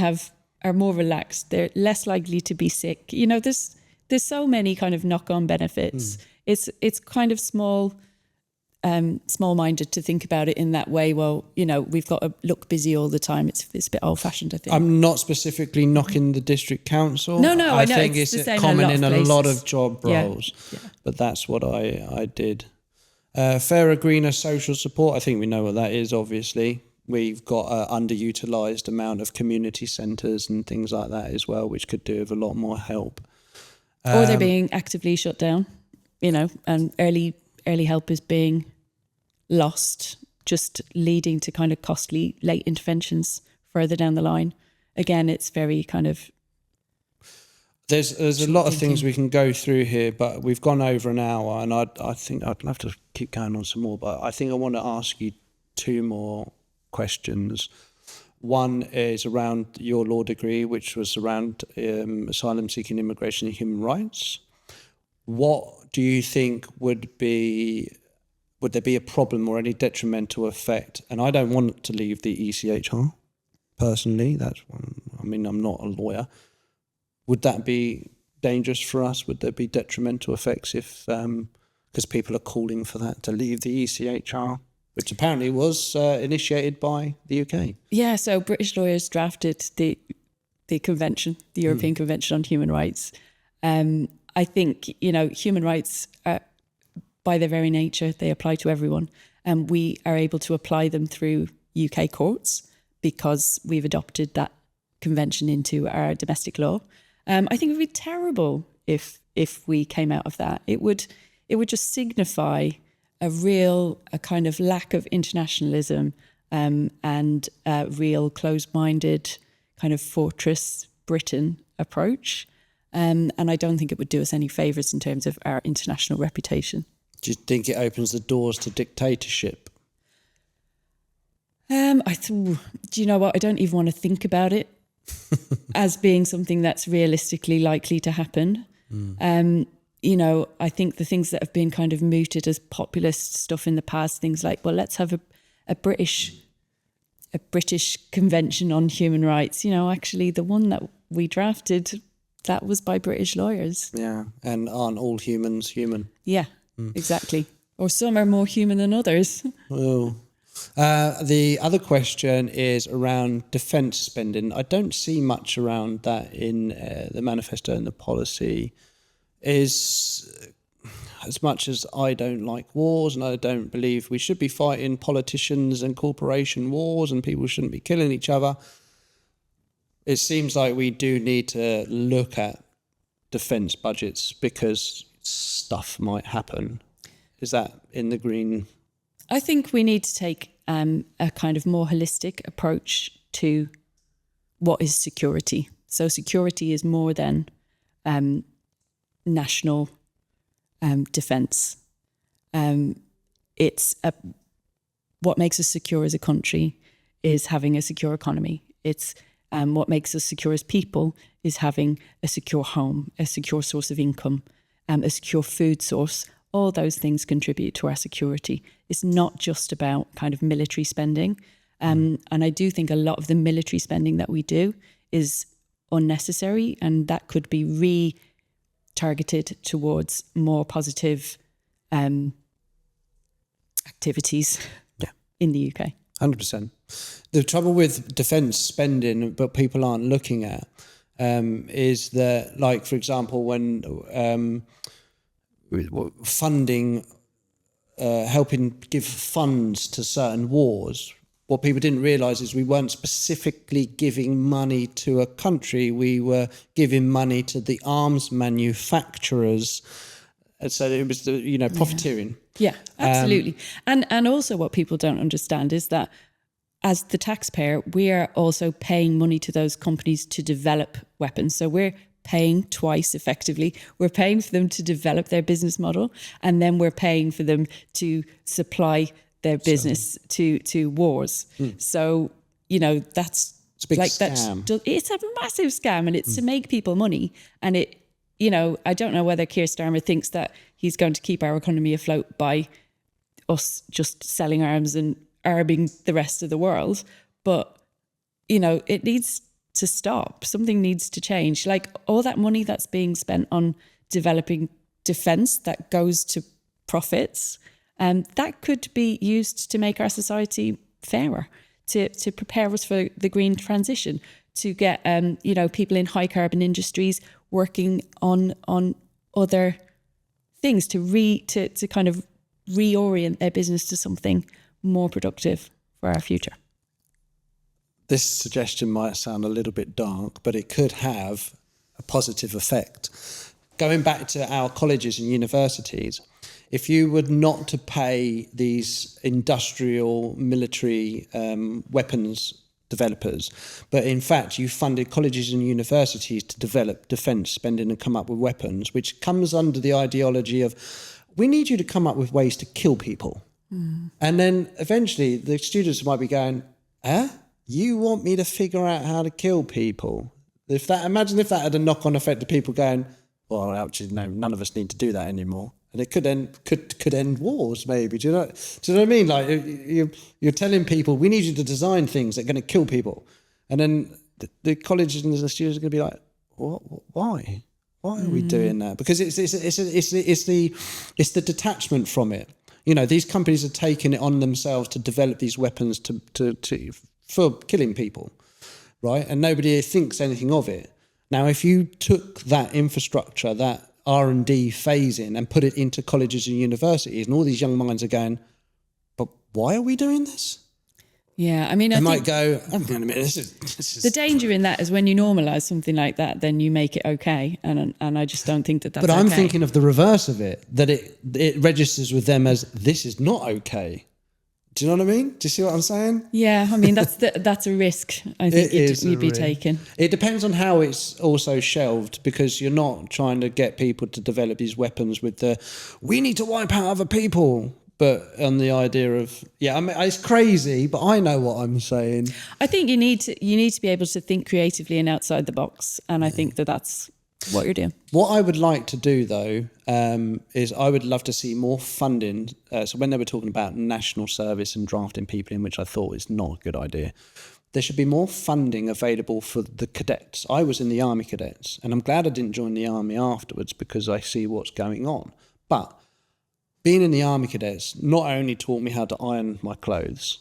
B: are more relaxed, they're less likely to be sick. You know, there's so many kind of knock-on benefits. It's kind of small-minded to think about it in that way. Well, you know, we've got to look busy all the time. It's a bit old-fashioned, I think.
A: I'm not specifically knocking the district council.
B: No, I know.
A: think
B: it's
A: common in a lot of
B: places.
A: job roles.
B: Yeah.
A: But that's what I did. Fairer, greener social support. I think we know what that is, obviously. We've got an underutilised amount of community centres and things like that as well, which could do with a lot more help.
B: Or they're being actively shut down, you know, and early help is being lost, just leading to kind of costly late interventions further down the line. Again, it's very kind of...
A: There's a lot of things we can go through here, but we've gone over an hour, and I think I'd love to keep going on some more, but I think I want to ask you 2 more questions. One is around your law degree, which was around asylum-seeking immigration and human rights. What do you think would there be a problem or any detrimental effect? And I don't want to leave the ECHR, personally. That's one. I mean, I'm not a lawyer. Would that be dangerous for us? Would there be detrimental effects if, because people are calling for that to leave the ECHR, which apparently was initiated by the UK?
B: Yeah, so British lawyers drafted the convention, the European Convention on Human Rights. I think, human rights, by their very nature, they apply to everyone. And we are able to apply them through UK courts because we've adopted that convention into our domestic law. I think it would be terrible if we came out of that. It would just signify a kind of lack of internationalism and a real closed-minded kind of fortress Britain approach. And I don't think it would do us any favours in terms of our international reputation.
A: Do you think it opens the doors to dictatorship?
B: Do you know what? I don't even want to think about it as being something that's realistically likely to happen. I think the things that have been kind of mooted as populist stuff in the past, things like, well, let's have a British convention on human rights. Actually, the one that we drafted, that was by British lawyers.
A: Yeah, and aren't all humans human?
B: Yeah, exactly. Or some are more human than others.
A: Oh. The other question is around defence spending. I don't see much around that in the manifesto and the policy. Is as much as I don't like wars and I don't believe we should be fighting politicians and corporation wars and people shouldn't be killing each other, it seems like we do need to look at defence budgets because stuff might happen. Is that in the green?
B: I think we need to take a kind of more holistic approach to what is security. So security is more than national defence. What makes us secure as a country is having a secure economy. It's what makes us secure as people is having a secure home, a secure source of income, a secure food source. All those things contribute to our security. It's not just about kind of military spending. And I do think a lot of the military spending that we do is unnecessary, and that could be re-targeted towards more positive activities in the UK.
A: 100%. The trouble with defence spending, but people aren't looking at, is that, like, for example, when funding, helping give funds to certain wars, what people didn't realise is we weren't specifically giving money to a country, we were giving money to the arms manufacturers. And so it was, profiteering.
B: Yeah, absolutely. And also what people don't understand is that as the taxpayer, we are also paying money to those companies to develop weapons. So we're paying twice effectively. We're paying for them to develop their business model, and then we're paying for them to supply their business to wars. So, that's
A: it's a big scam.
B: It's a massive scam, and it's to make people money. And it, I don't know whether Keir Starmer thinks that he's going to keep our economy afloat by us just selling arms and arming the rest of the world. But, it needs to stop. Something needs to change. Like all that money that's being spent on developing defence that goes to profits, that could be used to make our society fairer, to prepare us for the green transition, to get people in high carbon industries working on other things, to kind of reorient their business to something more productive for our future.
A: This suggestion might sound a little bit dark, but it could have a positive effect. Going back to our colleges and universities, if you were not to pay these industrial military weapons developers, but in fact you funded colleges and universities to develop defence spending and come up with weapons, which comes under the ideology of, we need you to come up with ways to kill people. And then eventually the students might be going, you want me to figure out how to kill people? Imagine if that had a knock-on effect to people going, well, actually, no, none of us need to do that anymore. And it could end wars, maybe. Do you know what I mean? Like you're telling people, we need you to design things that are going to kill people. And then the colleges and the students are going to be like, what? Why? Why are we doing that? Because it's the detachment from it. You know, these companies are taking it on themselves to develop these weapons for killing people, right? And nobody thinks anything of it. Now, if you took that infrastructure, that R&D phasing, and put it into colleges and universities, and all these young minds are going, but why are we doing this?
B: Yeah, I mean, I
A: might
B: think
A: go, hang on a minute, this is...
B: The danger in that is when you normalise something like that, then you make it okay, and I just don't think that's
A: But I'm thinking of the reverse of it, that it registers with them as, this is not okay. Do you know what I mean? Do you see what I'm saying?
B: Yeah, I mean, that's a risk I think you'd be taking.
A: It depends on how it's also shelved, because you're not trying to get people to develop these weapons with we need to wipe out other people. But on the idea of, I mean, it's crazy, but I know what I'm saying.
B: I think you need to be able to think creatively and outside the box, and I think that's what you're doing.
A: What I would like to do, though, is I would love to see more funding. So when they were talking about national service and drafting people in, which I thought is not a good idea, there should be more funding available for the cadets. I was in the Army Cadets, and I'm glad I didn't join the Army afterwards, because I see what's going on. But being in the Army Cadets not only taught me how to iron my clothes,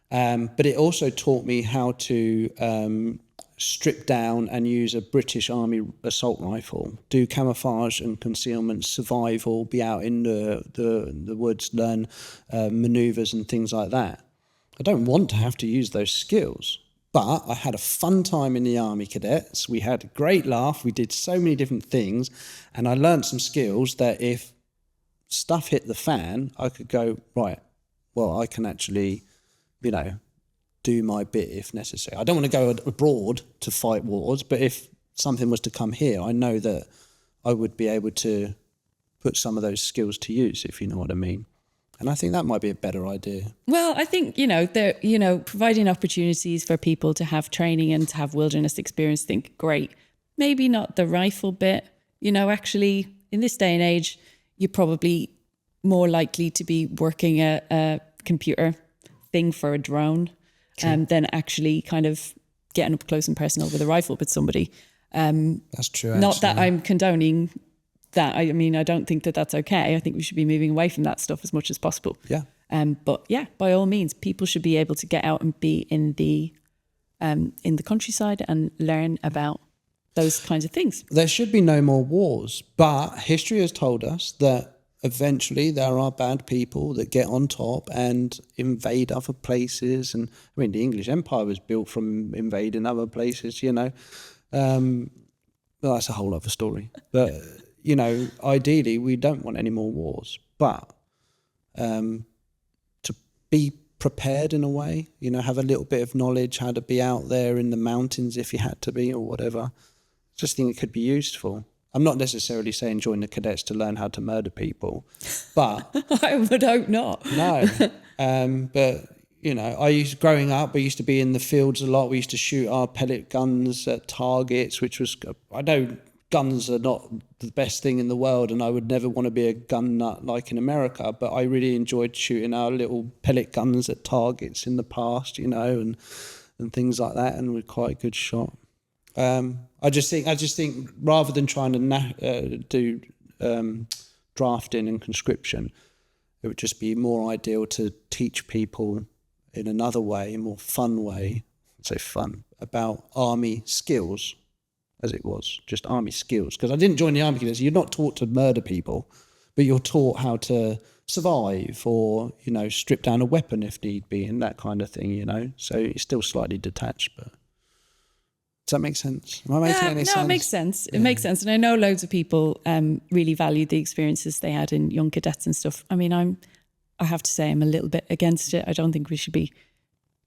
A: but it also taught me how to strip down and use a British Army assault rifle, do camouflage and concealment, survival, be out in the woods, learn manoeuvres and things like that. I don't want to have to use those skills, but I had a fun time in the Army Cadets. We had a great laugh. We did so many different things, and I learned some skills that if stuff hit the fan, I could go, right, well, I can actually, do my bit if necessary. I don't want to go abroad to fight wars, but if something was to come here, I know that I would be able to put some of those skills to use, if you know what I mean. And I think that might be a better idea.
B: Well, I think, providing opportunities for people to have training and to have wilderness experience, think great. Maybe not the rifle bit. Actually, in this day and age, you're probably more likely to be working a computer thing for a drone than actually kind of getting up close and personal with a rifle with somebody.
A: That's true.
B: Not that I'm condoning that. I mean, I don't think that that's okay. I think we should be moving away from that stuff as much as possible.
A: Yeah.
B: But yeah, by all means, people should be able to get out and be in the countryside and learn about those kinds of things.
A: There should be no more wars, but history has told us that eventually there are bad people that get on top and invade other places. And I mean, the English Empire was built from invading other places, Well, that's a whole other story. But, ideally, we don't want any more wars. But to be prepared in a way, have a little bit of knowledge how to be out there in the mountains if you had to be or whatever. Just think it could be useful. I'm not necessarily saying join the cadets to learn how to murder people, but
B: I would hope not.
A: No, but growing up, I used to be in the fields a lot. We used to shoot our pellet guns at targets, which was, I know guns are not the best thing in the world, and I would never want to be a gun nut like in America. But I really enjoyed shooting our little pellet guns at targets in the past, and things like that, and we're quite a good shot. I just think rather than trying to do drafting and conscription, it would just be more ideal to teach people in another way, a more fun way, say fun, about army skills, as it was, just army skills. Because I didn't join the Army Cadets. You're not taught to murder people, but you're taught how to survive or, strip down a weapon if need be and that kind of thing, So it's still slightly detached, but... Does that make sense? Am I making any sense?
B: No, it makes sense. It makes sense. And I know loads of people really valued the experiences they had in young cadets and stuff. I mean, I have to say I'm a little bit against it. I don't think we should be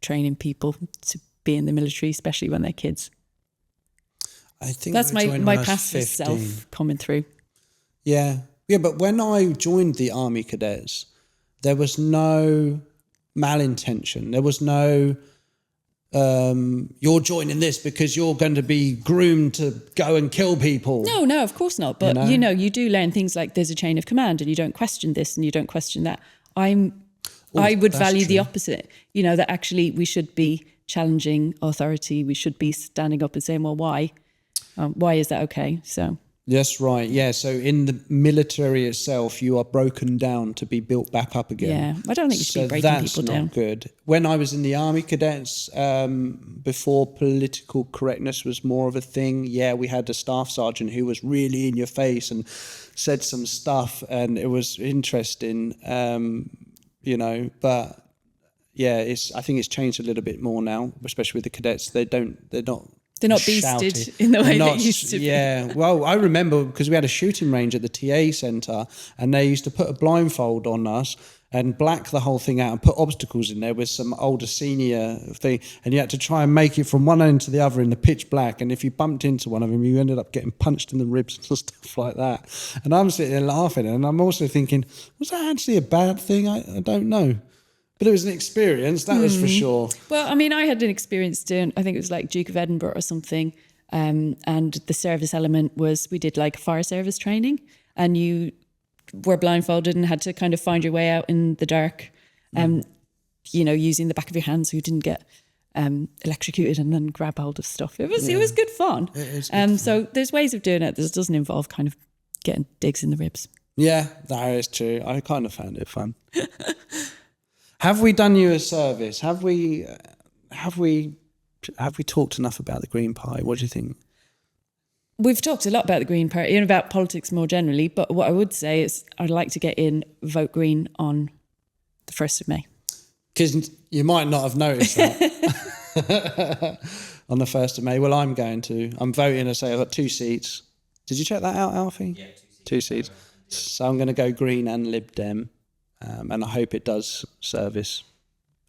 B: training people to be in the military, especially when they're kids.
A: I think
B: that's my passive self coming through.
A: Yeah. But when I joined the Army Cadets, there was no malintention. There was no... you're joining this because you're going to be groomed to go and kill people.
B: No, of course not. But, you do learn things like there's a chain of command and you don't question this and you don't question that. I would value the opposite, that actually we should be challenging authority. We should be standing up and saying, well, why? Why is that okay? So
A: That's right. Yeah. So in the military itself, you are broken down to be built back up again.
B: Yeah, I don't think you should be breaking
A: that's
B: people
A: not
B: down.
A: good. When I was in the Army Cadets, before political correctness was more of a thing, yeah, we had a staff sergeant who was really in your face and said some stuff, and it was interesting, you know. But yeah, I think it's changed a little bit more now, especially with the cadets. They're not
B: beasted
A: shouty.
B: in the way
A: They're not,
B: they used to be.
A: Yeah, well, I remember because we had a shooting range at the TA centre, and they used to put a blindfold on us and black the whole thing out and put obstacles in there with some older senior thing, and you had to try and make it from one end to the other in the pitch black, and if you bumped into one of them, you ended up getting punched in the ribs and stuff like that. And I'm sitting there laughing, and I'm also thinking, was that actually a bad thing? I don't know. But it was an experience, that was for sure.
B: Well, I mean, I had an experience doing, I think it was like Duke of Edinburgh or something. And the service element was, we did like fire service training, and you were blindfolded and had to kind of find your way out in the dark, you know, using the back of your hands so you didn't get electrocuted and then grab hold of stuff. It was good fun.
A: It is good fun.
B: So there's ways of doing it that doesn't involve kind of getting digs in the ribs.
A: Yeah, that is true. I kind of found it fun. Have we done you a service? Have we talked enough about the Green Party? What do you think?
B: We've talked a lot about the Green Party and about politics more generally, but what I would say is I'd like to get in vote Green on the 1st of May.
A: Because you might not have noticed that on the 1st of May. Well, I'm going to. I'm voting. I say I've got 2 seats. Did you check that out, Alfie?
C: Yeah,
A: 2 seats. So I'm going to go Green and Lib Dem. And I hope it does service.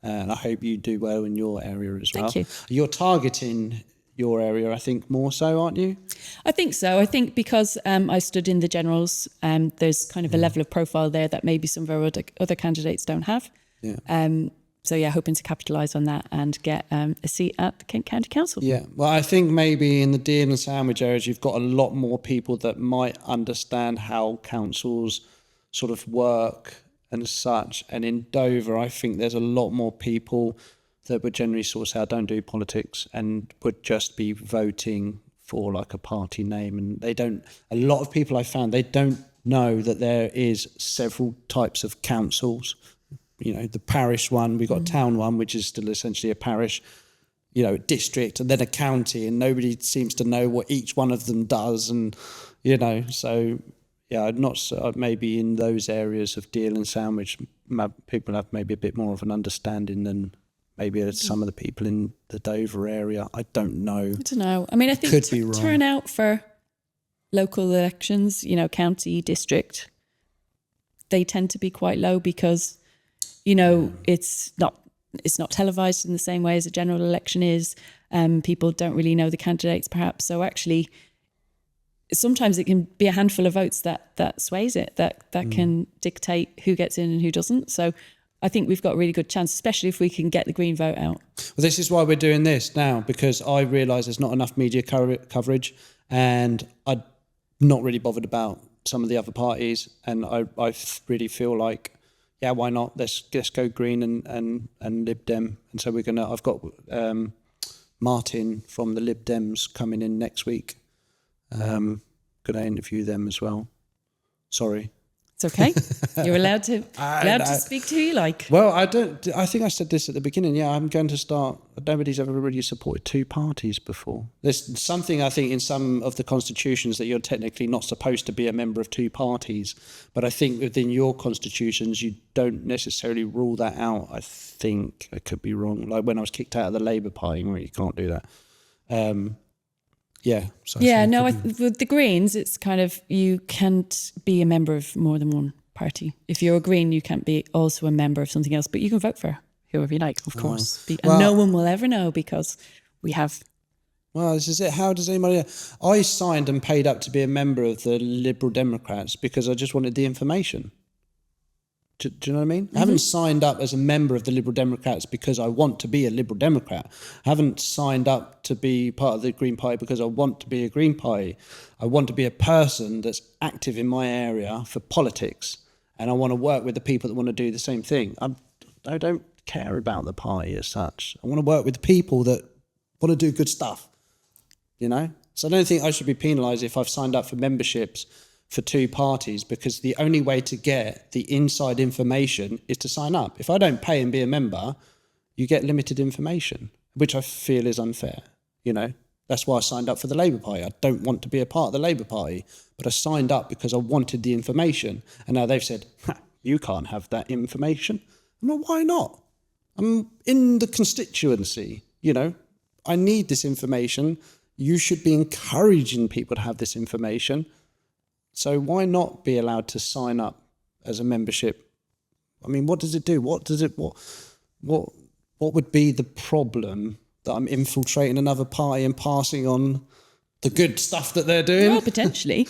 A: And I hope you do well in your area as well.
B: Thank you.
A: You're targeting your area, I think, more so, aren't you?
B: I think so. I think because I stood in the generals, there's kind of a level of profile there that maybe some of our other candidates don't have.
A: Yeah.
B: So yeah, hoping to capitalise on that and get a seat at the Kent County Council.
A: Yeah, well, I think maybe in the Deal and Sandwich areas, you've got a lot more people that might understand how councils sort of work and such. And in Dover, I think there's a lot more people that would generally sort of say, I don't do politics, and would just be voting for like a party name. And they don't, a lot of people I found, they don't know that there is several types of councils. You know, the parish one, we've got a town one, which is still essentially a parish, you know, district, and then a county, and nobody seems to know what each one of them does. And, you know, so yeah, I'm not maybe in those areas of Deal and Sandwich, people have maybe a bit more of an understanding than maybe some of the people in the Dover area. I don't know.
B: I don't know. I mean, I think
A: Could be wrong.
B: turnout for local elections, you know, county, district, they tend to be quite low because, you know, it's not televised in the same way as a general election is. People don't really know the candidates perhaps. So actually, sometimes it can be a handful of votes that sways it, that can dictate who gets in and who doesn't. So I think we've got a really good chance, especially if we can get the Green vote out.
A: Well, this is why we're doing this now, because I realise there's not enough media coverage, and I'm not really bothered about some of the other parties, and I really feel like, yeah, why not? Let's go Green and Lib Dem. And so I've got Martin from the Lib Dems coming in next week. Going to interview them as well. Sorry.
B: It's okay. You're allowed to speak to who you like.
A: Well, I think I said this at the beginning. Yeah, I'm going to start. Nobody's ever really supported 2 parties before. There's something, I think, in some of the constitutions that you're technically not supposed to be a member of 2 parties. But I think within your constitutions, you don't necessarily rule that out. I think I could be wrong. Like when I was kicked out of the Labour Party, where you can't do that. Yeah. So
B: with the Greens, it's kind of, you can't be a member of more than one party. If you're a Green, you can't be also a member of something else, but you can vote for whoever you like, of course. And no one will ever know because we have...
A: Well, this is it. How does anybody... I signed and paid up to be a member of the Liberal Democrats because I just wanted the information. Do you know what I mean? Mm-hmm. I haven't signed up as a member of the Liberal Democrats because I want to be a Liberal Democrat. I haven't signed up to be part of the Green Party because I want to be a Green Party. I want to be a person that's active in my area for politics, and I want to work with the people that want to do the same thing. I don't care about the party as such. I want to work with the people that want to do good stuff, you know? So I don't think I should be penalised if I've signed up for memberships for two parties, because the only way to get the inside information is to sign up. If I don't pay and be a member, you get limited information, which I feel is unfair. You know, that's why I signed up for the Labour Party. I don't want to be a part of the Labour Party, but I signed up because I wanted the information. And now they've said, you can't have that information. I'm like, why not? I'm in the constituency, you know, I need this information. You should be encouraging people to have this information. So why not be allowed to sign up as a membership? I mean, what does it do? What would be the problem that I'm infiltrating another party and passing on the good stuff that they're doing?
B: Well, potentially.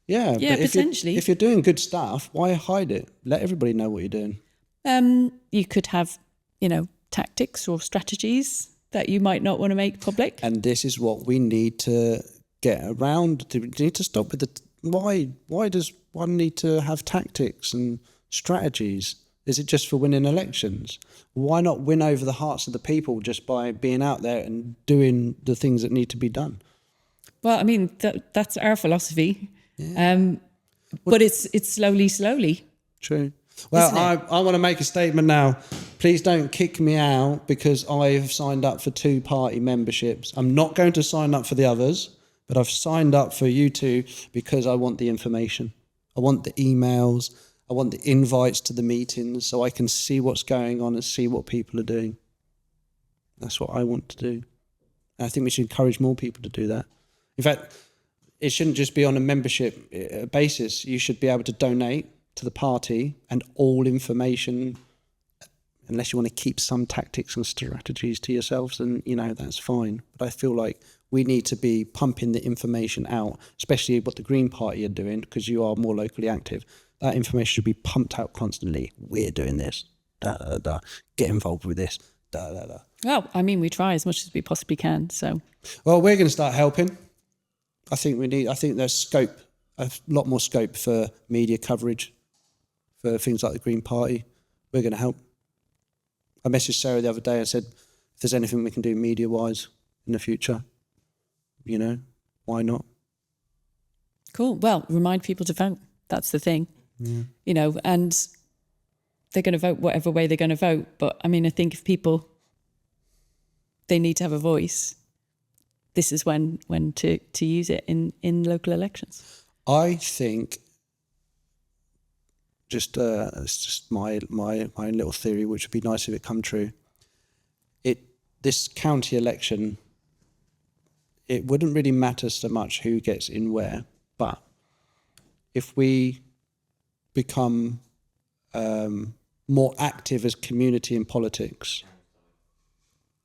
A: Yeah,
B: Yeah,
A: but
B: potentially.
A: If you're doing good stuff, why hide it? Let everybody know what you're doing.
B: You could have, you know, tactics or strategies that you might not want to make public.
A: And this is what we need to get around. We need to stop with the... Why does one need to have tactics and strategies? Is it just for winning elections? Why not win over the hearts of the people just by being out there and doing the things that need to be done?
B: Well, I mean, that's our philosophy. Yeah. But it's slowly.
A: True. Well, I want to make a statement now. Please don't kick me out because I've signed up for two party memberships. I'm not going to sign up for the others, but I've signed up for you two because I want the information. I want the emails. I want the invites to the meetings so I can see what's going on and see what people are doing. That's what I want to do. And I think we should encourage more people to do that. In fact, it shouldn't just be on a membership basis. You should be able to donate to the party, and all information, unless you want to keep some tactics and strategies to yourselves, and you know, that's fine. But I feel like we need to be pumping the information out, especially what the Green Party are doing, because you are more locally active. That information should be pumped out constantly. We're doing this. Da, da, da. Get involved with this. Da, da, da.
B: Well, I mean, we try as much as we possibly can. So,
A: well, we're going to start helping. I think there's scope, a lot more scope for media coverage for things like the Green Party. We're going to help. I messaged Sarah the other day and said, if there's anything we can do media-wise in the future, you know, why not?
B: Cool. Well, remind people to vote. That's the thing. Yeah. You know, and they're going to vote whatever way they're going to vote. But I mean, I think if people, they need to have a voice, this is when to use it in local elections. I
A: think, it's just my own little theory, which would be nice if it come true. This county election, it wouldn't really matter so much who gets in where, but if we become more active as community in politics.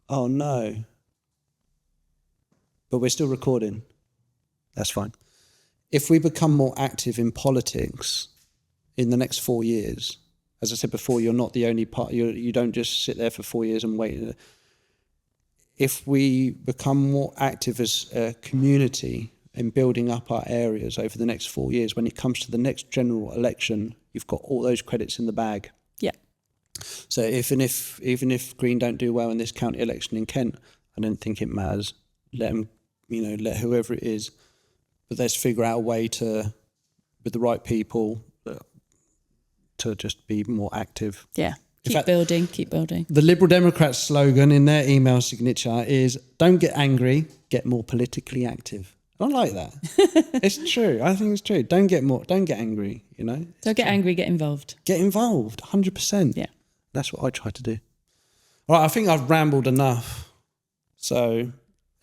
A: Oh no. But we're still recording. That's fine. If we become more active in politics in the next 4 years, as I said before, you're not the only part, you don't just sit there for 4 years and wait. If we become more active as a community in building up our areas over the next 4 years, when it comes to the next general election, you've got all those credits in the bag.
B: Yeah.
A: So even if Green don't do well in this county election in Kent, I don't think it matters. Let them, let whoever it is, but let's figure out a way to, with the right people, to just be more active.
B: Yeah. Keep building.
A: The Liberal Democrats slogan in their email signature is, don't get angry, get more politically active. I like that. It's true. I think it's true. Don't get angry, Don't
B: get angry, get involved.
A: Get involved, 100%.
B: Yeah.
A: That's what I try to do. All right, I think I've rambled enough. So,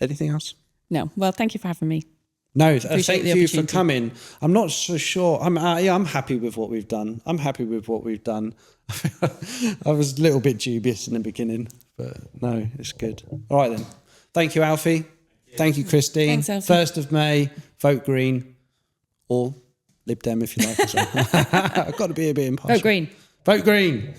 A: anything else?
B: No. Well, thank you for having me.
A: No, thank you for coming. I'm not so sure. I'm happy with what we've done. I was a little bit dubious in the beginning, but no, it's good. All right then. Thank you, Alfie. Thank you, Christine.
B: Thanks, Alfie.
A: 1st of May, vote Green or Lib Dem if you like. I've got to be a bit impartial.
B: Vote Green.
A: Vote Green.